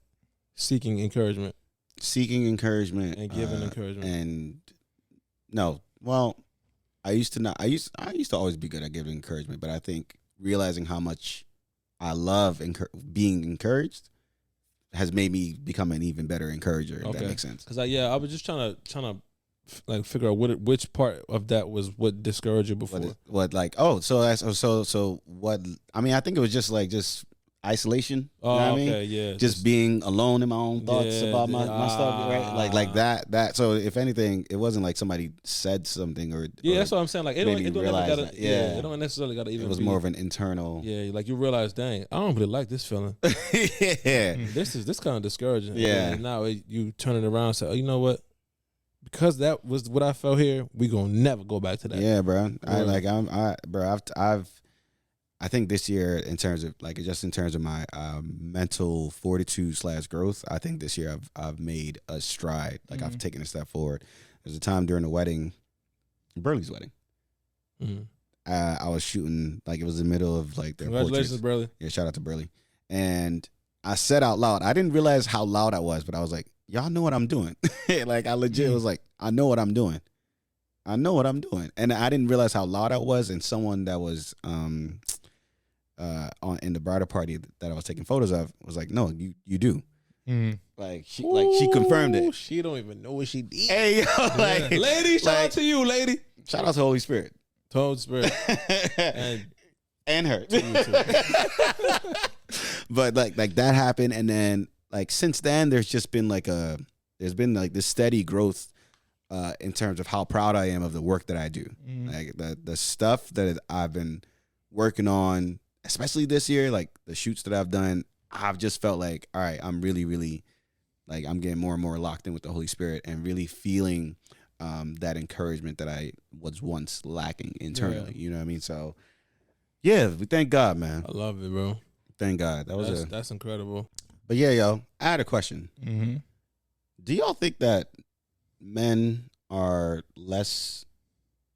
seeking encouragement and giving encouragement. And no, well, I used to always be good at giving encouragement, but I think realizing how much I love being encouraged has made me become an even better encourager. If that makes sense. Because I was just trying to like figure out which part of that was what discouraged you before. So what? I mean, I think it was just isolation. Oh, you know what okay, I mean? yeah. Just being alone in my own thoughts about my stuff, right? Like that. So if anything, it wasn't like somebody said something or that's what I'm saying. Like it don't realize gotta, it don't necessarily gotta even. It was more of an internal. Yeah, like you realize, dang, I don't really like this feeling. Yeah, this kind of discouraging. Yeah, and now you turn it around and say, oh, you know what? Because that was what I felt here, we gonna never go back to that. Yeah, bro. I think this year, in terms of my mental fortitude / growth, I think this year I've made a stride. Like I've taken a step forward. There's a time during the wedding, Burley's wedding. Mm-hmm. I was shooting, like it was the middle of like their congratulations, portraits. Burley. Yeah, shout out to Burley. And I said out loud, I didn't realize how loud I was, but I was like, y'all know what I'm doing. Like I legit was like, I know what I'm doing. And I didn't realize how loud I was. And someone that was in the bridal party that I was taking photos of was like, no, you do. Mm. Like she confirmed it. She don't even know what she did. Hey, yo, like, lady, shout out to you, lady. Shout out to Holy Spirit. Holy Spirit. and her. But like that happened, and then like since then there's been this steady growth in terms of how proud I am of the work that I do. Like the stuff that I've been working on, especially this year, like the shoots that I've done, I've just felt like, all right, I'm really, really like I'm getting more and more locked in with the Holy Spirit and really feeling that encouragement that I was once lacking internally. You know what I mean? So yeah, we thank God, man. I love it, bro. Thank God. That's incredible. But yeah, yo, I had a question. Mm-hmm. Do y'all think that men are less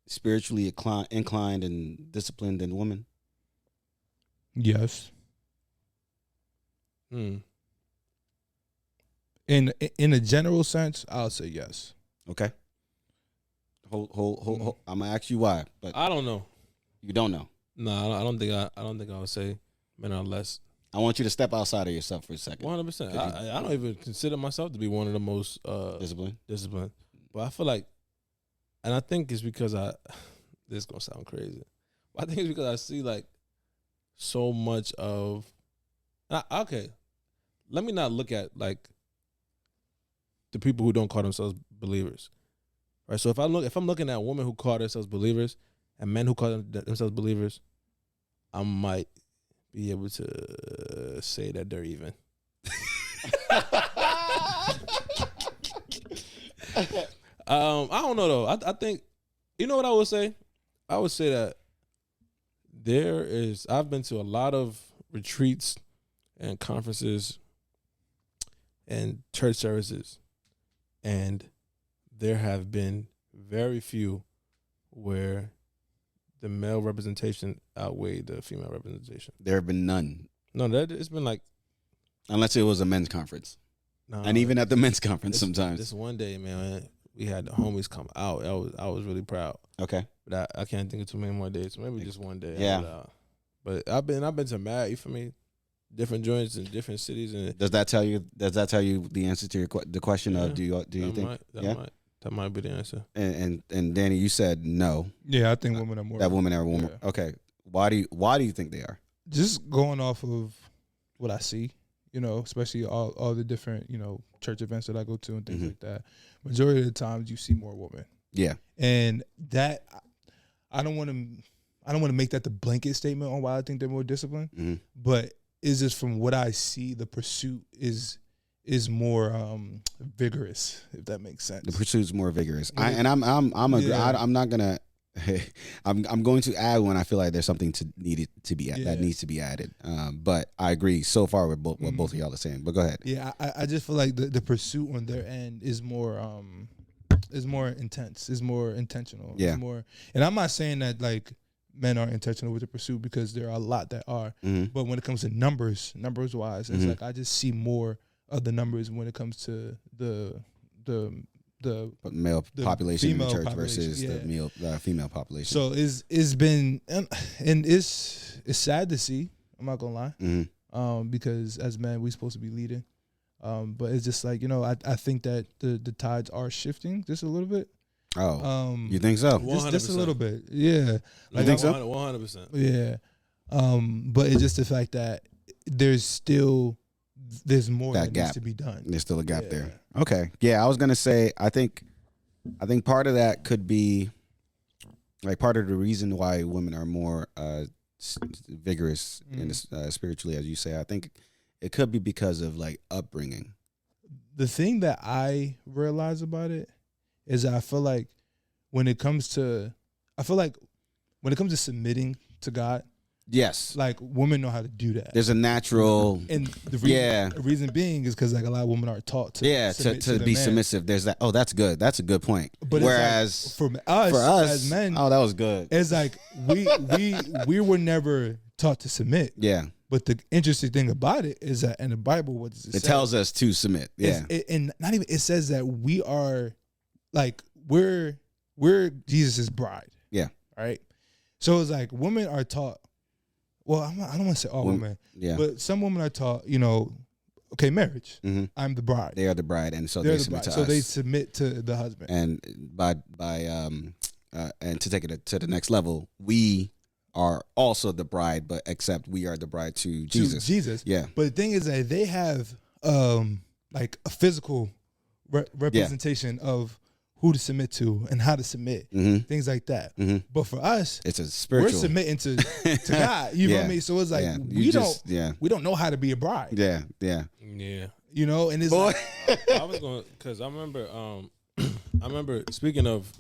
spiritually inclined and disciplined than women? Yes. Hmm. In a general sense, I'll say yes. Okay. Hold. I'm gonna ask you why, but I don't know. You don't know. No, I don't think I would say men are less. I want you to step outside of yourself for a second. 100%. I don't even consider myself to be one of the most disciplined. But I feel like, and I think it's because this is gonna sound crazy. But I think it's because I see like so much of. Okay, let me not look at like the people who don't call themselves believers, right? So if I'm looking at women who call themselves believers and men who call themselves believers, I might be able to say that they're even. I don't know though. I think, you know what I would say? I would say that I've been to a lot of retreats and conferences and church services, and there have been very few where the male representation outweighed the female representation. There have been none. No, it's been like, unless it was a men's conference. No, and even at the men's conference sometimes. This one day, man, we had the homies come out. I was really proud. Okay. But I can't think of too many more days. So maybe just one day. Yeah. But I've been to mad, you feel me? Different joints in different cities. And Does that tell you the answer to the question of do you think? That might be the answer. And Danny, you said no. Yeah, I think women are more. That women are more. Yeah. Okay. Why do you think they are? Just going off of what I see, especially all the different, church events that I go to and things like that. Majority of the times you see more women. Yeah. And that I don't want to make that the blanket statement on why I think they're more disciplined, but it's just from what I see, the pursuit is more vigorous, if that makes sense. The pursuit's more vigorous. I'm not gonna. I'm going to add when I feel like there's something that needs to be added. But I agree so far with what both of y'all are saying. But go ahead. Yeah, I just feel like the pursuit on their end is more intense, is more intentional. Yeah. Is more, and I'm not saying that like men are intentional with the pursuit, because there are a lot that are. But when it comes to numbers wise, it's like I just see more of the numbers when it comes to the male population in the church versus the female population. So it's been and it's sad to see. I'm not gonna lie, because as men we're supposed to be leading, but it's just like I think that the tides are shifting just a little bit. Oh, you think so? Just a little bit, yeah. I think so. 100%. Yeah, but it's just the fact that there's more that needs to be done. There's still a gap there. Okay. Yeah, I was gonna say I think part of that could be like part of the reason why women are more vigorous in spiritually, as you say. I think it could be because of like upbringing. The thing that I realize about it is that I feel like when it comes to submitting to God, yes, like women know how to do that. There's a natural, and the reason being is because like a lot of women are taught to to be submissive. There's that. Oh, that's good. That's a good point. But whereas like, for us as men, oh, that was good. It's like we were never taught to submit. Yeah. But the interesting thing about it is that in the Bible, what does it say? It tells us to submit. Yeah. And not even, it says that we are like, we're Jesus' bride. Yeah. Right. So it's like women are taught, well, I don't want to say all women, but some women are taught, okay, marriage. Mm-hmm. I'm the bride. They are the bride. And so they submit to us. So they submit to the husband. And and to take it to the next level, we are also the bride, but except we are the bride to Jesus. Yeah. But the thing is that they have like a physical representation of who to submit to and how to submit, things like that. Mm-hmm. But for us, it's a spiritual. We're submitting to God. You know what I mean? So it's like we don't know how to be a bride. Yeah. And it's like, I was going because I remember speaking of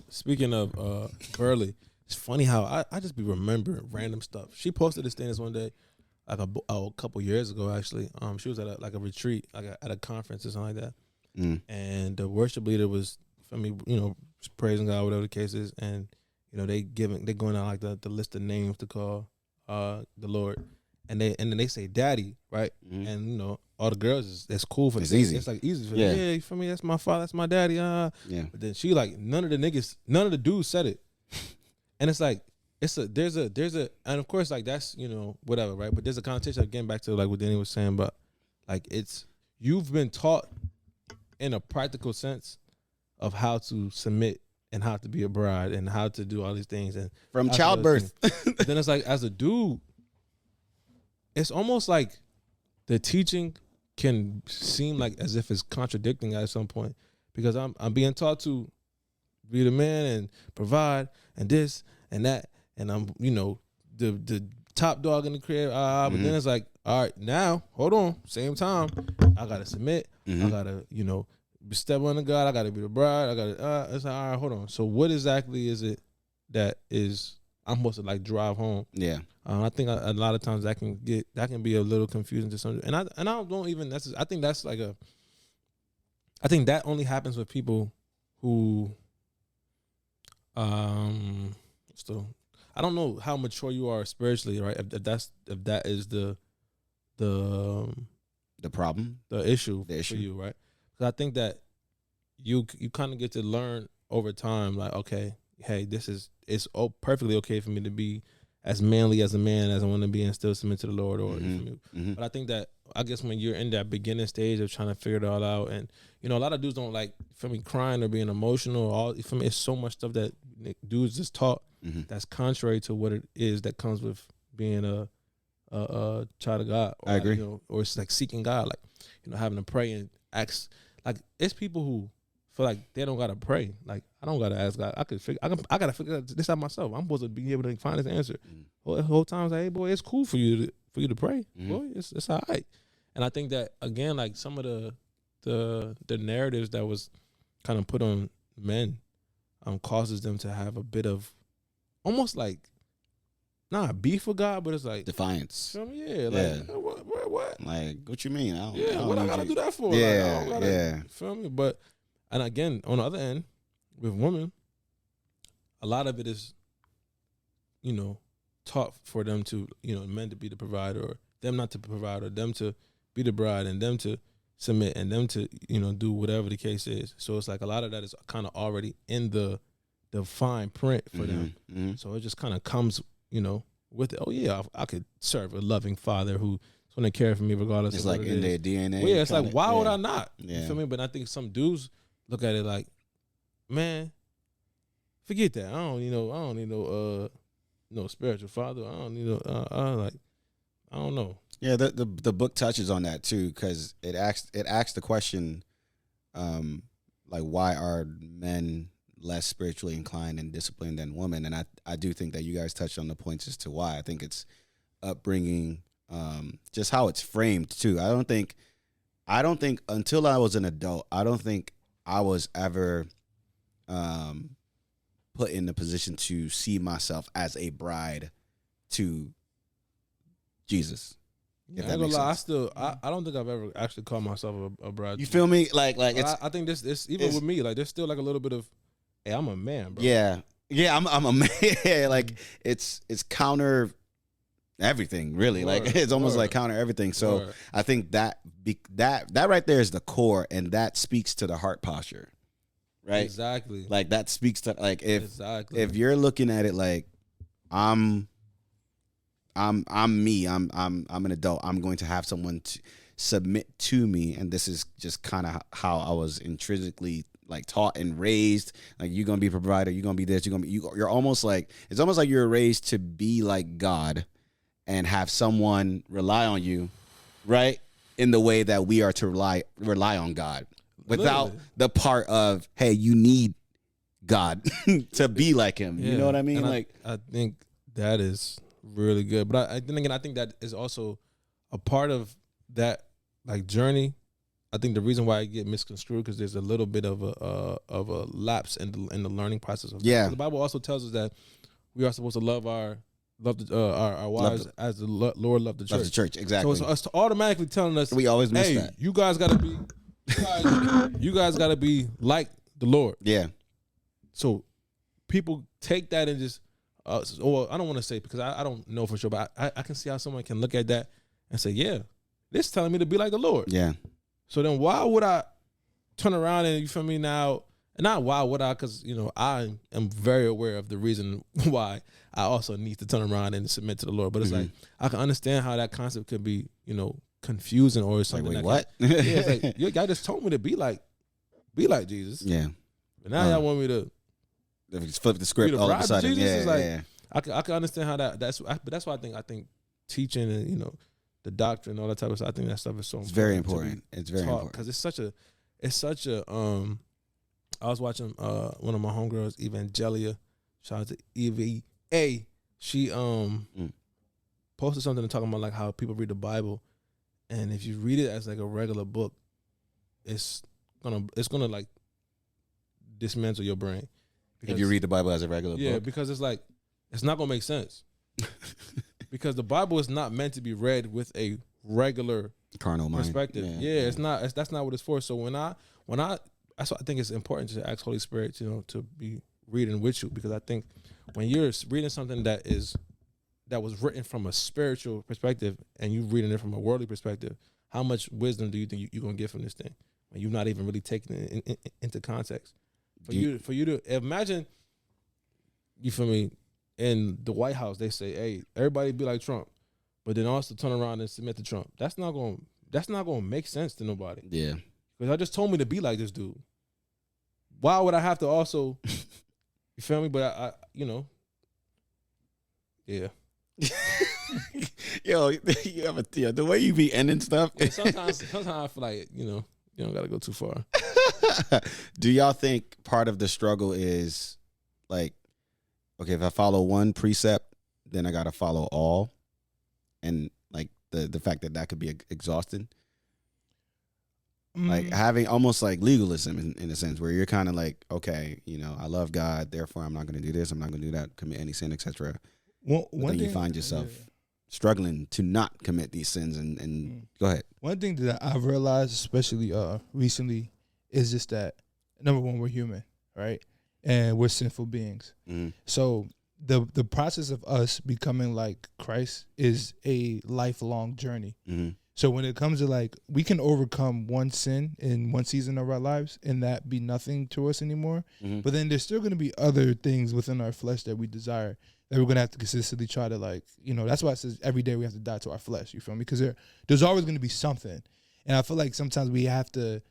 Burley. It's funny how I just be remembering random stuff. She posted this thing this one day, like a couple years ago actually. She was at a retreat, like at a conference or something like that, and the worship leader was, I mean, praising God, whatever the case is, and they going out like the list of names to call the Lord, and then they say Daddy, right, and all the girls it's cool for it's them. easy. It's like easy for them. Yeah, for me that's my father, that's my daddy. Yeah. But then she like none of the dudes said it. And it's like there's a and of course like that's whatever, right? But there's a connotation of getting back to like what Danny was saying about like you've been taught in a practical sense of how to submit and how to be a bride and how to do all these things and from childbirth. But then it's like as a dude, it's almost like the teaching can seem like as if it's contradicting at some point because I'm being taught to be the man and provide and this and that and I'm the top dog in the crib but then it's like all right now hold on same time I gotta submit I gotta step under God I gotta be the bride I gotta it's like all right hold on so what exactly is it that is I'm supposed to like drive home I think a lot of times that can be a little confusing to some and I don't even I think that's like I think that only happens with people who still I don't know how mature you are spiritually, right? If that is the problem, the issue for you, right? Because I think that you kind of get to learn over time, like, okay, hey, it's perfectly okay for me to be as manly as a man as I want to be and still submit to the Lord, or but I think that I guess when you're in that beginning stage of trying to figure it all out, and a lot of dudes don't like for me crying or being emotional. All for me, it's so much stuff that dudes just taught that's contrary to what it is that comes with being a child of God. Or I agree. Or it's like seeking God, like having to pray and ask. Like it's people who feel like they don't gotta pray. Like I don't gotta ask God. I gotta figure this out myself. I'm supposed to be able to find this answer. The whole time, I was like, hey boy, it's cool for you to pray. Boy, it's all right. And I think that again, like some of the narratives that was kind of put on men, causes them to have a bit of almost like not beef with God, but it's like defiance. Yeah, like what? Like what you mean? What I gotta do that for? Yeah, Feel me? But and again, on the other end, with women, a lot of it is, taught for them to, men to be the provider, or them not to provide, or them to be the bride, and them to submit, and them to, do whatever the case is. So it's like a lot of that is kind of already in the fine print for them. So it just kind of comes, with it. Oh yeah, I could serve a loving father who's going to care for me regardless. It's of like what in it their DNA. Well, yeah, it's like why would I not? Yeah. You feel me? But I think some dudes look at it like, man, forget that. I don't need no spiritual father. I don't need like, I don't know. Yeah, the book touches on that too, because it asks the question, like, why are men less spiritually inclined and disciplined than women? And I do think that you guys touched on the points as to why. I think it's upbringing, just how it's framed too. I don't think until I was an adult, I don't think I was ever put in the position to see myself as a bride to Jesus. Yeah, I ain't gonna lie. I don't think I've ever actually called myself a bride. You feel me? Like I think this even with me, like there's still like a little bit of, hey, I'm a man, bro. Yeah, I'm a man. Like it's counter everything, really. Like it's almost like counter everything. So I think that right there is the core, and that speaks to the heart posture, right? Exactly. Like that speaks to like if you're looking at it like I'm me. I'm an adult. I'm going to have someone to submit to me, and this is just kind of how I was intrinsically like taught and raised. Like you're gonna be a provider. You're gonna be this. You're almost like it's almost like you're raised to be like God, and have someone rely on you, right? In the way that we are to rely on God, without the part of, hey, you need God to be like Him. Yeah. You know what I mean? And like I think that is really good, but I think that is also a part of that like journey. I think the reason why I get misconstrued because there's a little bit of a lapse in the learning process of that. Yeah. The Bible also tells us that we are supposed to love our wives as the Lord loved the church. Love the church, exactly. So it's us automatically telling us, we always miss hey, that. you guys gotta be like the Lord. Yeah. So people take that and just. Or I don't want to say because I don't know for sure, but I can see how someone can look at that and say, yeah, this is telling me to be like the Lord. Yeah. So then why would I turn around and, you feel me now? And not why would I, because, I am very aware of the reason why I also need to turn around and submit to the Lord. But it's like, I can understand how that concept could be, confusing or something. Like, wait, what? It's like, your guy just told me to be like Jesus. Yeah. But now y'all want me to. If you flip the script all of a sudden, yeah. I can understand how but that's why I think teaching and the doctrine and all that type of stuff. I think that stuff is so important. It's very important. It's very important because it's such a I was watching one of my homegirls, Evangelia. Shout out to EVA. She posted something talking about like how people read the Bible, and if you read it as like a regular book, it's gonna like dismantle your brain. Because, if you read the Bible as a regular book. Yeah, because it's like, it's not going to make sense. Because the Bible is not meant to be read with a regular carnal mind perspective. Yeah, it's not. That's not what it's for. So that's why I think it's important to ask Holy Spirit, to be reading with you. Because I think when you're reading something that was written from a spiritual perspective and you reading it from a worldly perspective, how much wisdom do you think you're going to get from this thing when you're not even really taking it into context? For you to imagine, you feel me, in the White House, they say, hey, everybody be like Trump, but then also turn around and submit to Trump. That's not gonna make sense to nobody. Yeah. Because I just told me to be like this dude. Why would I have to also you feel me? But I yeah. Yo, you have the way you be ending stuff. Sometimes I feel like, you don't gotta go too far. Do y'all think part of the struggle is like, okay, if I follow one precept, then I gotta follow all, and like the fact that could be exhausting, like having almost like legalism in a sense where you're kind of like, okay, I love God, therefore I'm not gonna do this, I'm not gonna do that, commit any sin, etc. One thing you find yourself struggling to not commit these sins, and go ahead. One thing that I've realized, especially recently, is just that, number one, we're human, right? And we're sinful beings. Mm-hmm. So the process of us becoming like Christ is a lifelong journey. Mm-hmm. So when it comes to like, we can overcome one sin in one season of our lives and that be nothing to us anymore. Mm-hmm. But then there's still going to be other things within our flesh that we desire that we're going to have to consistently try to like, that's why it says every day we have to die to our flesh. You feel me? Because there's always going to be something. And I feel like sometimes we have to,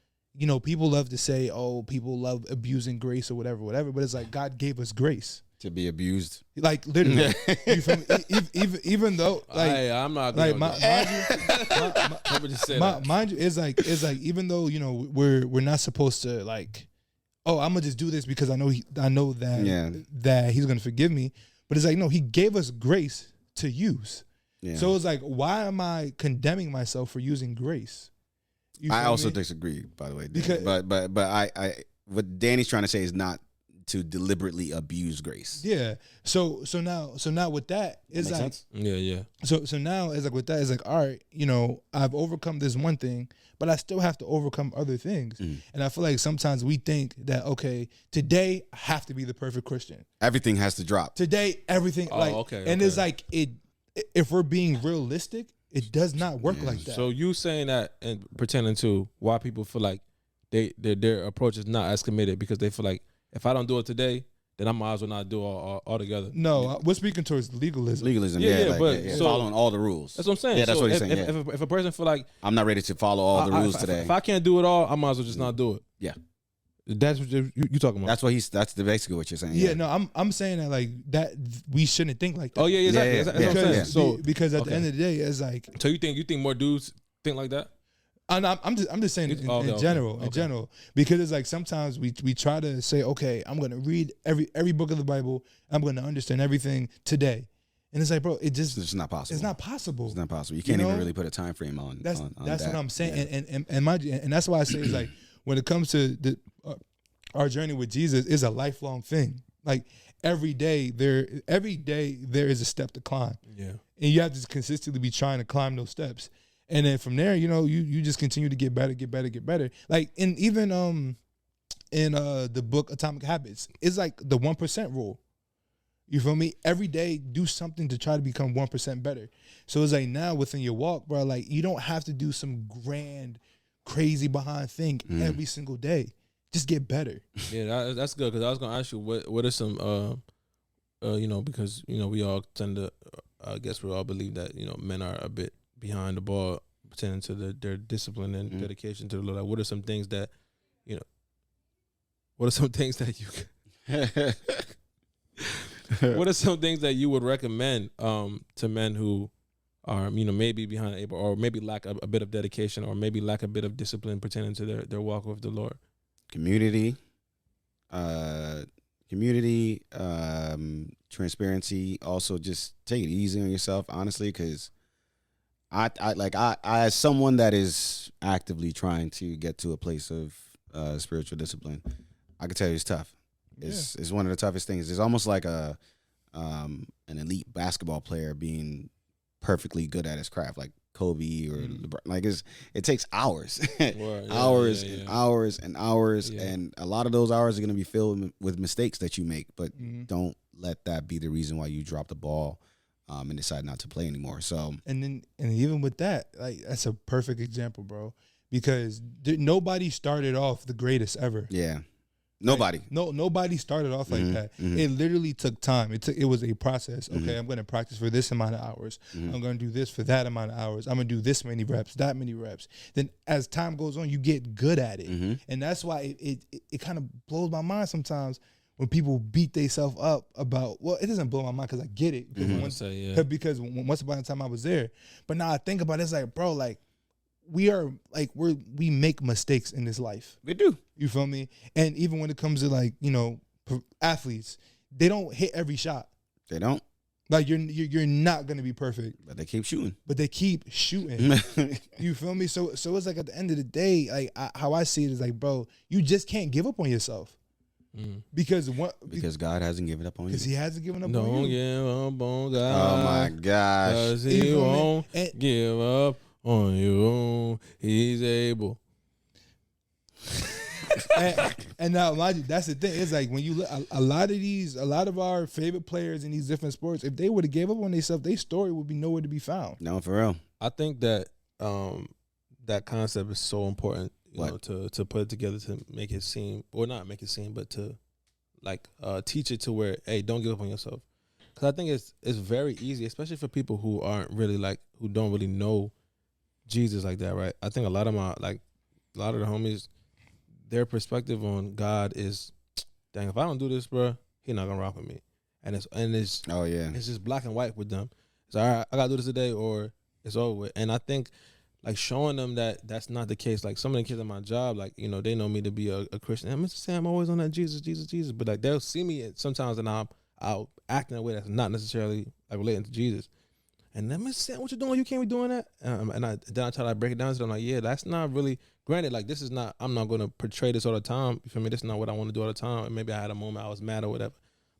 people love to say, oh, people love abusing grace or whatever. But it's like God gave us grace. To be abused, like literally. You feel me? Even though, like, I'm not like mind you, it's like even though we're not supposed to like, oh, I'm gonna just do this because I know that he's gonna forgive me, but it's like no, he gave us grace to use. Yeah. So it's like, why am I condemning myself for using grace? I also disagree, by the way, because but I what Danny's trying to say is not to deliberately abuse grace. Yeah. So now with that, it's like sense? Yeah. So now it's like with that, it's like, all right, I've overcome this one thing, but I still have to overcome other things. And I feel like sometimes we think that, okay, today I have to be the perfect Christian. Everything has to drop. Today, everything it's like if we're being realistic, it does not work like that. So you saying that and pretending to why people feel like their approach is not as committed because they feel like if I don't do it today, then I might as well not do it all together. No, we're speaking towards legalism. So, following all the rules. That's what I'm saying. Yeah, that's what he's saying. If a person feel like I'm not ready to follow all the rules today, if I can't do it all, I might as well just not do it. Yeah, that's what you talking about. That's basically what you're saying. Yeah, no, I'm saying that like that we shouldn't think like that. Oh yeah, exactly. That's what I'm saying. So because at the end of the day, it's like. So you think more dudes think like that? I'm just saying in general, because it's like sometimes we try to say, okay, I'm gonna read every book of the Bible, I'm gonna understand everything today, and it's like, bro, it's just not possible. It's not possible. It's not possible. You can't even really put a time frame on. That's that. what I'm saying, and that's why I say it's like when it comes to our journey with Jesus is a lifelong thing. Like every day there is a step to climb. Yeah, and you have to consistently be trying to climb those steps. And then from there, you just continue to get better. Like even in the book Atomic Habits, it's like the 1% rule. You feel me? Every day, do something to try to become 1% better. So it's like now within your walk, bro, like you don't have to do some grand, crazy behind thing every single day. Just get better. Yeah, that's good because I was gonna ask you what are some because we all tend to I guess we all believe that men are a bit behind the ball pertaining to their discipline and dedication to the Lord. Like, what are some things that what are some things that you would recommend to men who are maybe behind able or maybe lack a bit of dedication or maybe lack a bit of discipline pertaining to their walk with the Lord? Community, transparency. Also, just take it easy on yourself, honestly, because I as someone that is actively trying to get to a place of spiritual discipline, I can tell you it's tough. It's one of the toughest things. It's almost like an elite basketball player being perfectly good at his craft, like Kobe or LeBron. Like it takes hours, hours and hours and hours, and a lot of those hours are going to be filled with mistakes that you make. But don't let that be the reason why you drop the ball. And decide not to play anymore. So and even with that, like that's a perfect example, bro. Because nobody started off the greatest ever. Yeah, nobody. Like, nobody started off like that. It literally took time. It was a process. Okay, I'm going to practice for this amount of hours. I'm going to do this for that amount of hours. I'm going to do this many reps, that many reps. Then as time goes on, you get good at it, and that's why it kind of blows my mind sometimes. When people beat themselves up about, well, it doesn't blow my mind because I get it. Because once upon a time I was there. But now I think about it, it's like, bro, like we make mistakes in this life. We do. You feel me? And even when it comes to like, athletes, they don't hit every shot. They don't. Like you're not gonna be perfect. But they keep shooting. You feel me? So it's like at the end of the day, like how I see it is like, bro, you just can't give up on yourself. Because God hasn't given up on you. Because He hasn't given up on you. Don't give up on God. Oh my gosh. Because He won't give up on you. He's able. and now, mind you, that's the thing. It's like when you look, a lot of our favorite players in these different sports, if they would have gave up on themselves, their story would be nowhere to be found. No, for real. I think that that concept is so important. To put it together to make it seem, or not make it seem, but to like teach it to where, hey, don't give up on yourself. Because I think it's very easy, especially for people who aren't really who don't really know Jesus like that, right? I think a lot of the homies, their perspective on God is, dang, if I don't do this, bro, He not gonna rock with me. and it's it's just black and white with them. It's all right, I gotta do this today or it's over with. And I think like showing them that that's not the case. Like some of the kids at my job, like, you know, they know me to be a Christian. And Mr. Sam, I'm always on that Jesus, but like they'll see me sometimes and I'll act in a way that's not necessarily like relating to Jesus. And then Mr. Sam, what you doing? You can't be doing that. And then I try to break it down to them like, yeah, that's not really. Granted, like this is not. I'm not going to portray this all the time. You feel me? This is not what I want to do all the time. And maybe I had a moment I was mad or whatever.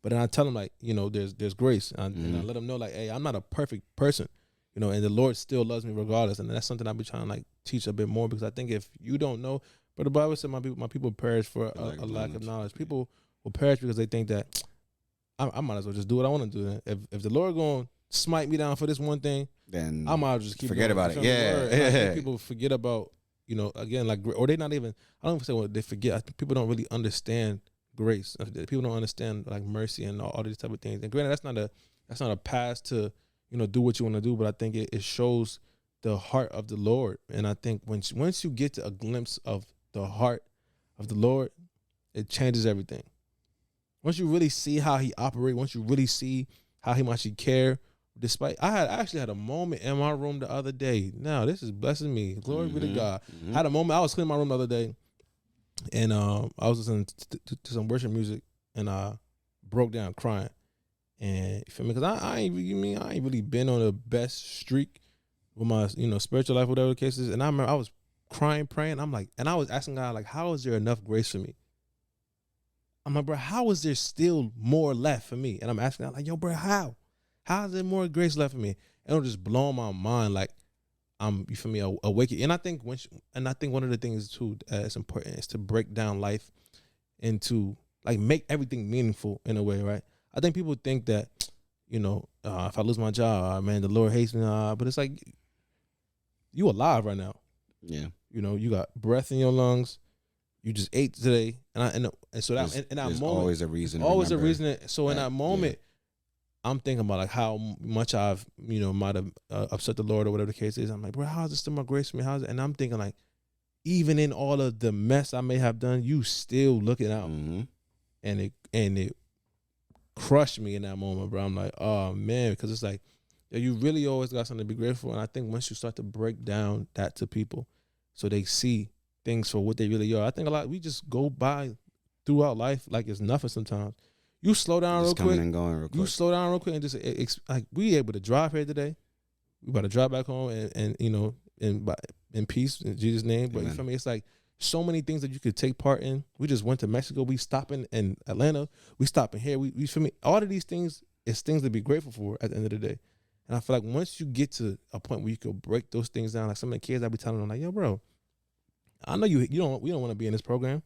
But then I tell them like, you know, there's grace, and I let them know like, hey, I'm not a perfect person. You know, and the Lord still loves me regardless. And that's something I'll be trying to like teach a bit more, because I think if you don't know, but the Bible said my people perish for a lack of knowledge. People will perish because they think that I might as well just do what I want to do. If the Lord going to smite me down for this one thing, then I might as well just keep forget about it. Yeah. I think people forget about, you know, again, like, or they not even, I don't even say what they forget. I think people don't really understand grace. People don't understand like mercy and all these type of things. And granted, that's not a pass to, you know, do what you want to do, but I think it shows the heart of the Lord. And I think once you get to a glimpse of the heart of the Lord, it changes everything. Once you really see how he operates, once you really see how he actually care, despite I actually had a moment in my room the other day. Now this is blessing me. Glory be to God. I had a moment. I was cleaning my room the other day, and I was listening to some worship music, and I broke down crying. And you feel me? Because I ain't really been on the best streak with my, you know, spiritual life, whatever the case is. And I remember I was crying, praying. I'm like, and I was asking God, like, how is there enough grace for me? I'm like, bro, how is there still more left for me? And I'm asking God, like, yo, bro, how? How is there more grace left for me? And it'll just blow my mind, like I'm, you feel me, awake. And I think one of the things too that's important is to break down life into, like, make everything meaningful in a way, right? I think people think that, you know, if I lose my job, man, the Lord hates me. But it's like, you alive right now. Yeah. You know, you got breath in your lungs. You just ate today, and so that in that there's moment, always a reason. Always a reason. So in that moment, I'm thinking about like how much I've, you know, might have upset the Lord or whatever the case is. I'm like, bro, how is this still my grace for me? How's it? And I'm thinking like, even in all of the mess I may have done, you still looking out, and it crushed me in that moment, bro. I'm like, oh man, because it's like, you really always got something to be grateful. And I think once you start to break down that to people, so they see things for what they really are. I think a lot, we just go by throughout life like it's nothing sometimes. You slow down real quick. And going real quick. You slow down real quick and just like, we able to drive here today. We about to drive back home and you know, in peace in Jesus' name. But Amen. You feel me? It's like so many things that you could take part in. We just went to Mexico. We stopping in Atlanta. We stopping here. We feel me? All of these things is things to be grateful for at the end of the day. And I feel like once you get to a point where you can break those things down, like some of the kids I be telling them, like, yo, bro, I know we don't want to be in this program,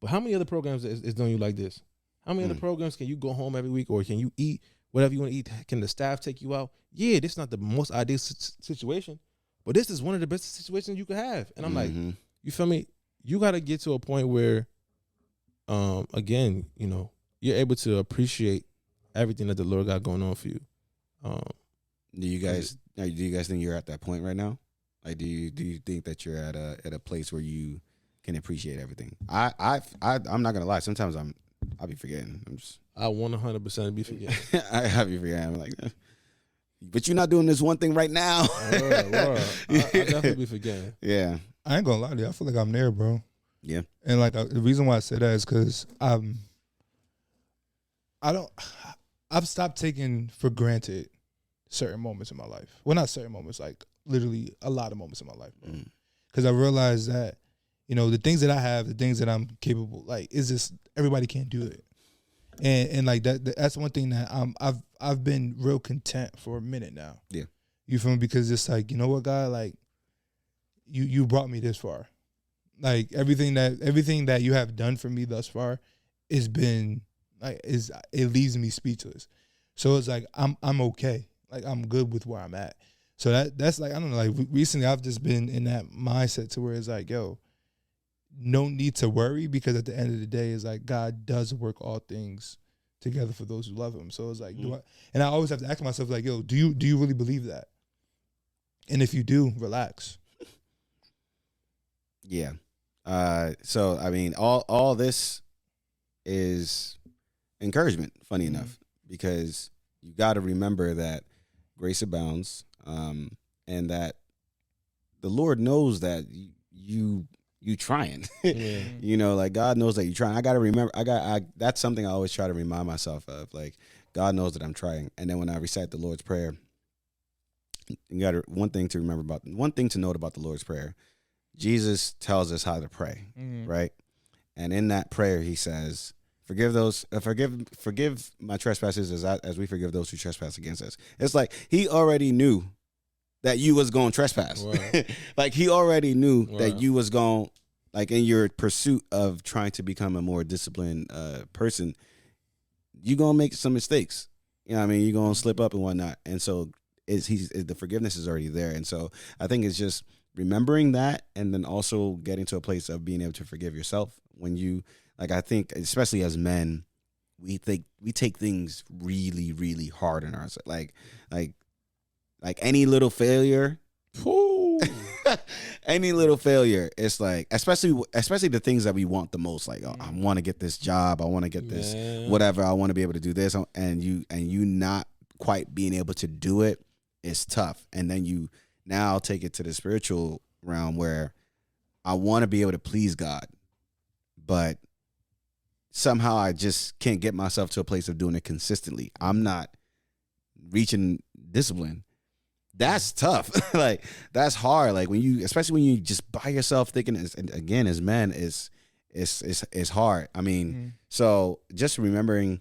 but how many other programs is doing you like this? How many other programs can you go home every week, or can you eat whatever you want to eat? Can the staff take you out? Yeah, this is not the most ideal situation, but this is one of the best situations you could have. And I'm like, you feel me? You got to get to a point where, again, you know, you're able to appreciate everything that the Lord got going on for you. Do you guys think you're at that point right now? Like, do you think that you're at a place where you can appreciate everything? I'm not gonna lie. Sometimes I'll be forgetting. I 100% be forgetting. I'll be forgetting. I'm like, but you're not doing this one thing right now. I definitely be forgetting. Yeah, I ain't gonna lie to you. I feel like I'm there, bro. Yeah, and like the reason why I say that is because I've stopped taking for granted certain moments in my life. Well, not certain moments, like literally a lot of moments in my life, bro. Because I realized that, you know, the things that I have, the things that I'm capable, like, is just everybody can't do it, and like that's one thing that I've been real content for a minute now. Yeah, you feel me? Because it's like, you know what, God, like you brought me this far, like everything that you have done for me thus far has been like it leaves me speechless. So it's like I'm okay. Like, I'm good with where I'm at. So that's like, I don't know, like recently I've just been in that mindset to where it's like, yo, no need to worry, because at the end of the day, it's like God does work all things together for those who love him. So it's like, and I always have to ask myself, like, yo, do you really believe that? And if you do, relax. Yeah. So I mean, all this is encouragement, funny enough, because you got to remember that grace abounds, and that the Lord knows that you trying. You know, like God knows that you're trying. I got to remember. That's something I always try to remind myself of. Like God knows that I'm trying. And then when I recite the Lord's Prayer, you got one thing to note about the Lord's Prayer. Jesus tells us how to pray, right? And in that prayer, he says, forgive my trespasses as we forgive those who trespass against us. It's like he already knew that you was going to trespass. Right. Like he already knew that you was going, like in your pursuit of trying to become a more disciplined person, you going to make some mistakes. You know what I mean? You're going to slip up and whatnot. And so the forgiveness is already there. And so I think it's just remembering that, and then also getting to a place of being able to forgive yourself when you, like, I think especially as men, we take things really, really hard on ourselves. Like any little failure, any little failure, it's like, especially the things that we want the most. Like, oh, I want to get this job, I want to get this whatever, I want to be able to do this, and you not quite being able to do it is tough. And then you now take it to the spiritual realm where I want to be able to please God, but somehow I just can't get myself to a place of doing it consistently. I'm not reaching discipline. That's tough. Like, that's hard. Like especially when you just by yourself thinking, and again, as men, is hard. I mean, so just remembering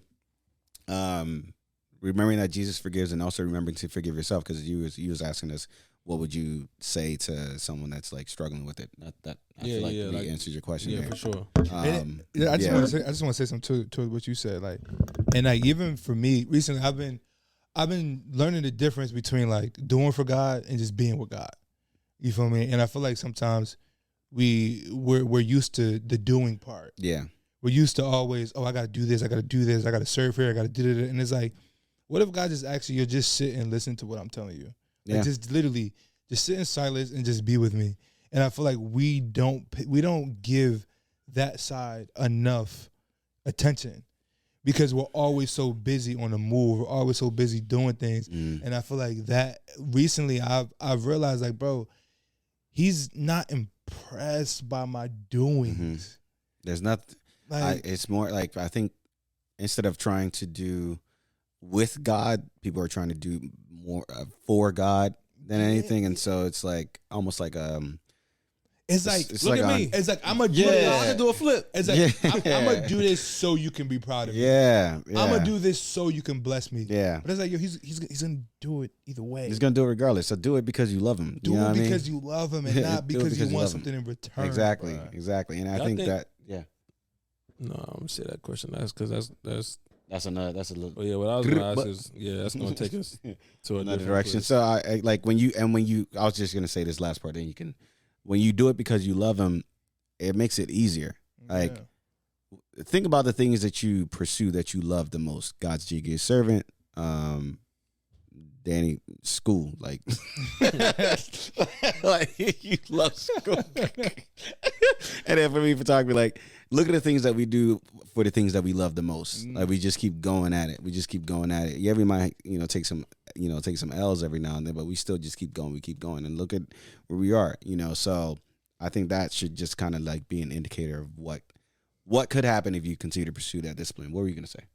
that Jesus forgives, and also remembering to forgive yourself, because you was asking us, what would you say to someone that's like struggling with it? I feel like we answered your question. Yeah, there. for sure. I just want to say something to what you said. Like, and like, even for me recently, I've been learning the difference between like doing for God and just being with God. You feel me? And I feel like sometimes we're used to the doing part. Yeah. We're used to always, I got to do this, I got to do this, I got to serve here, I got to do it. And it's like, what if God just asks you, just sit and listen to what I'm telling you? Like, just literally, just sit in silence and just be with me. And I feel like we don't give that side enough attention, because we're always so busy on the move. We're always so busy doing things. And I feel like that recently I've realized, like, bro, he's not impressed by my doings. There's nothing. Like, it's more like, I think instead of trying to do with God, people are trying to do more for God than anything. And so it's like almost like it's like, look like at me. It's like, I'm gonna do this. I'm gonna do a flip. It's like, I'm gonna do this so you can be proud of me. I'm gonna do this so you can bless me. But it's like, yo, he's gonna do it either way. He's gonna do it regardless. So do it because you love him. Do it because you love him, and not because you want something in return. Exactly. Bro. Exactly. And I think that No, I'm gonna say that question. That's because that's a little. Oh yeah, what I was gonna ask is, that's gonna take us to another direction. Place. So I like when you I was just gonna say this last part. Then you can, when you do it because you love him, it makes it easier. Like, think about the things that you pursue that you love the most. God's G.G. servant, Danny, school, like you love school. And then for me, photography, like, look at the things that we do for the things that we love the most. Like, we just keep going at it. Yeah, we might, take some L's every now and then, but we still just keep going. We keep going, and look at where we are. So I think that should just kind of like be an indicator of what could happen if you continue to pursue that discipline. What were you gonna say?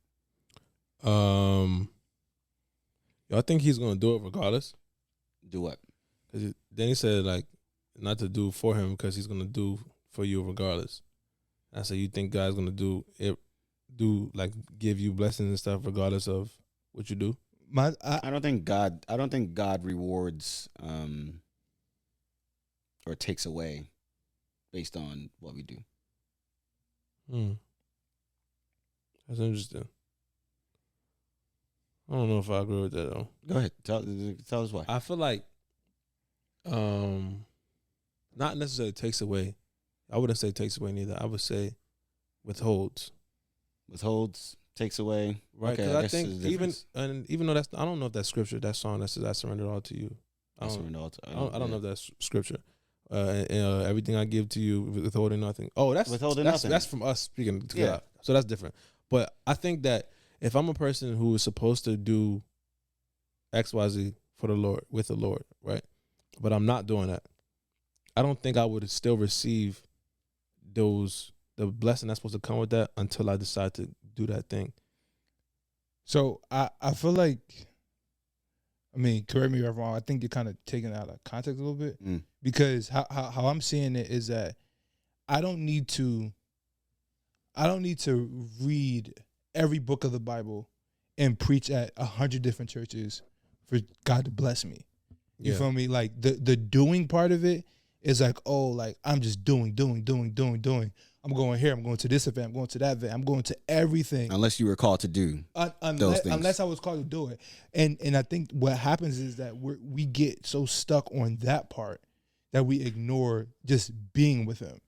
I think he's gonna do it regardless. Do what? Because then he said, like, not to do for him, because he's gonna do for you regardless. I said, you think God's gonna do it? Like, give you blessings and stuff regardless of what you do? I don't think God rewards or takes away based on what we do. That's interesting. I don't know if I agree with that though. Go ahead. Tell us why. I feel like not necessarily takes away. I wouldn't say takes away neither. I would say withholds. Withholds, takes away. Right. Because I think even though I don't know if that's scripture, that song that says I surrender all to you. I don't know if that's scripture. Everything I give to you, withholding nothing. Oh, that's withholding nothing. That's from us speaking to God. So that's different. But I think that if I'm a person who is supposed to do XYZ for the Lord, with the Lord, right? But I'm not doing that, I don't think I would still receive the blessing that's supposed to come with that until I decide to do that thing. So I feel like, I mean, correct me if I'm wrong, I think you're kind of taking it out of context a little bit. Because how I'm seeing it is that I don't need to read every book of the Bible and preach at 100 different churches for God to bless me. You feel me? Like the doing part of it is like, oh, like I'm just doing. I'm going here. I'm going to this event. I'm going to that event. I'm going to everything. Unless you were called to do those things. Unless I was called to do it. And I think what happens is that we get so stuck on that part that we ignore just being with him.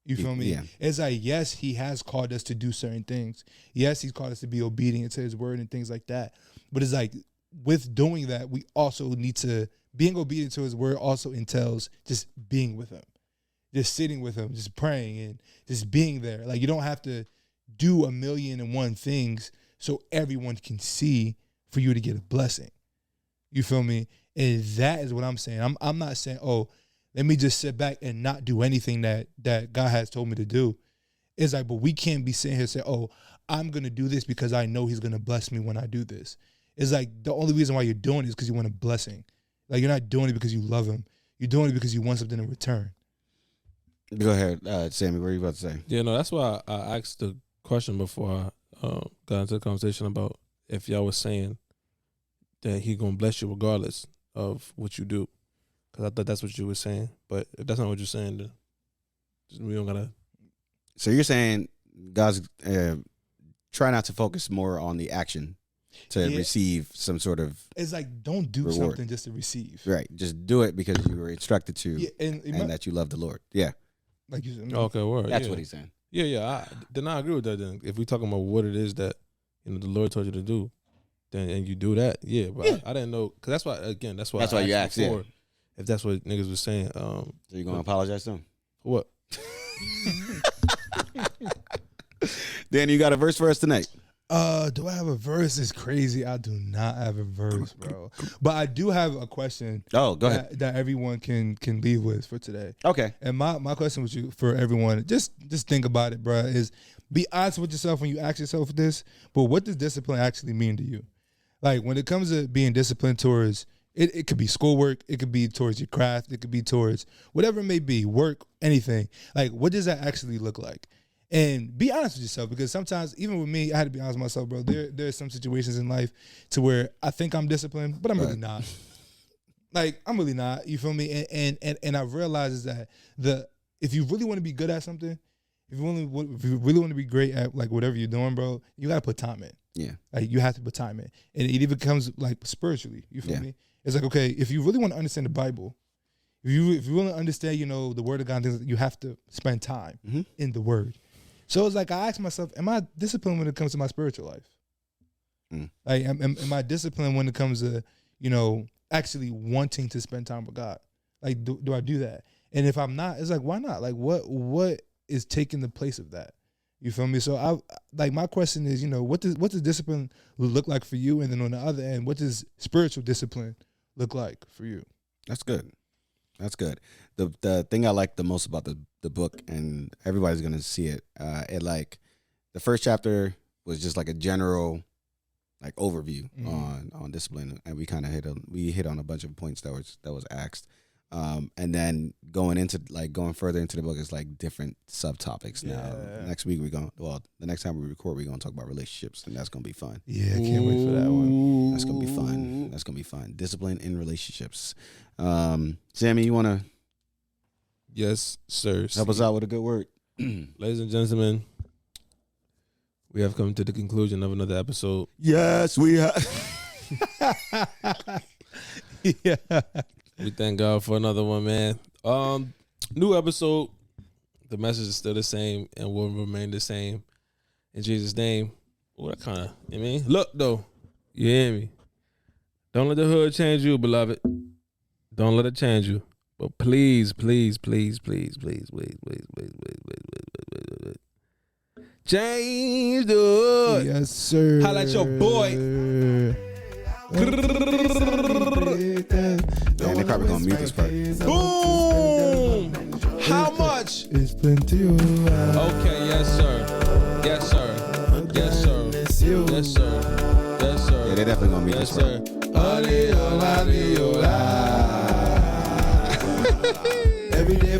You feel me? Yeah. It's like, yes, he has called us to do certain things. Yes, he's called us to be obedient to his word and things like that. But it's like, with doing that, we also need to, being obedient to his word also entails just being with him. Just sitting with him, just praying and just being there. Like, you don't have to do 1,000,001 things so everyone can see for you to get a blessing. You feel me? And that is what I'm saying. I'm not saying, oh, let me just sit back and not do anything that God has told me to do. It's like, but we can't be sitting here and say, oh, I'm going to do this because I know he's going to bless me when I do this. It's like the only reason why you're doing it is because you want a blessing. Like, you're not doing it because you love him. You're doing it because you want something in return. Go ahead, Sammy. What are you about to say? Yeah, no, that's why I asked the question before I got into the conversation about if y'all was saying that he gonna bless you regardless of what you do, because I thought that's what you were saying. But if that's not what you're saying, then we don't gotta. So you're saying God's try not to focus more on the action to receive some sort of. It's like, don't do reward. Something just to receive. Right, just do it because you were instructed to, and that you love the Lord. Yeah. Like you said, okay, word. That's what he's saying. Yeah. I agree with that. Then, if we talking about what it is that the Lord told you to do, then and you do that, But I didn't know, because that's why you asked before, if that's what niggas was saying. So you gonna apologize to him? For what? Dan, you got a verse for us tonight? Do I have a verse? It's crazy. I do not have a verse, bro. But I do have a question. Oh, go ahead. That everyone can leave with for today. Okay. And my question with you, for everyone, just think about it, bro, is be honest with yourself when you ask yourself this. But what does discipline actually mean to you? Like, when it comes to being disciplined towards, it could be schoolwork, it could be towards your craft, it could be towards whatever it may be, work, anything. Like, what does that actually look like? And be honest with yourself, because sometimes, even with me, I had to be honest with myself, bro. There's some situations in life to where I think I'm disciplined, but I'm really not. Like, I'm really not. You feel me? And I realize is that if you really want to be good at something, if you really want to be great at like whatever you're doing, bro, you gotta put time in. Yeah. Like, you have to put time in, and it even comes like spiritually. You feel me? It's like, okay, if you really want to understand the Bible, if you want to understand, the Word of God, you have to spend time in the Word. So it's like, I ask myself, am I disciplined when it comes to my spiritual life? Like, am I disciplined when it comes to, actually wanting to spend time with God? Like, do I do that? And if I'm not, it's like, why not? Like, what is taking the place of that? You feel me? So my question is, what does discipline look like for you? And then on the other end, what does spiritual discipline look like for you? That's good. That's good. The thing I like the most about the book, and everybody's gonna see it, the first chapter was just like a general like overview on discipline, and we kind of hit on a bunch of points that was asked, and then going further into the book is like different subtopics. Now next week the next time we record, we're gonna talk about relationships, and that's gonna be fun. Yeah, I can't wait for that one. That's gonna be fun. Discipline in relationships. Sammy, you wanna? Yes, sir. Help us out with a good word. Ladies and gentlemen, we have come to the conclusion of another episode. Yes, we have. Yeah. We thank God for another one, man. New episode. The message is still the same and will remain the same. In Jesus' name. Oh, that kind of, Look, though. You hear me? Don't let the hood change you, beloved. Don't let it change you. But please, please, please, please, please, please, please, please, please, please, please, please, please, Change the hood. Yes, sir. Highlight your boy. Man, they probably gonna mute this part. Boom. How much? It's plenty. Okay, yes, sir. Yes, sir. Yes, sir. Yes, sir. Yes, sir. Yeah, they definitely gonna mute Yes, this part. sir. Every day,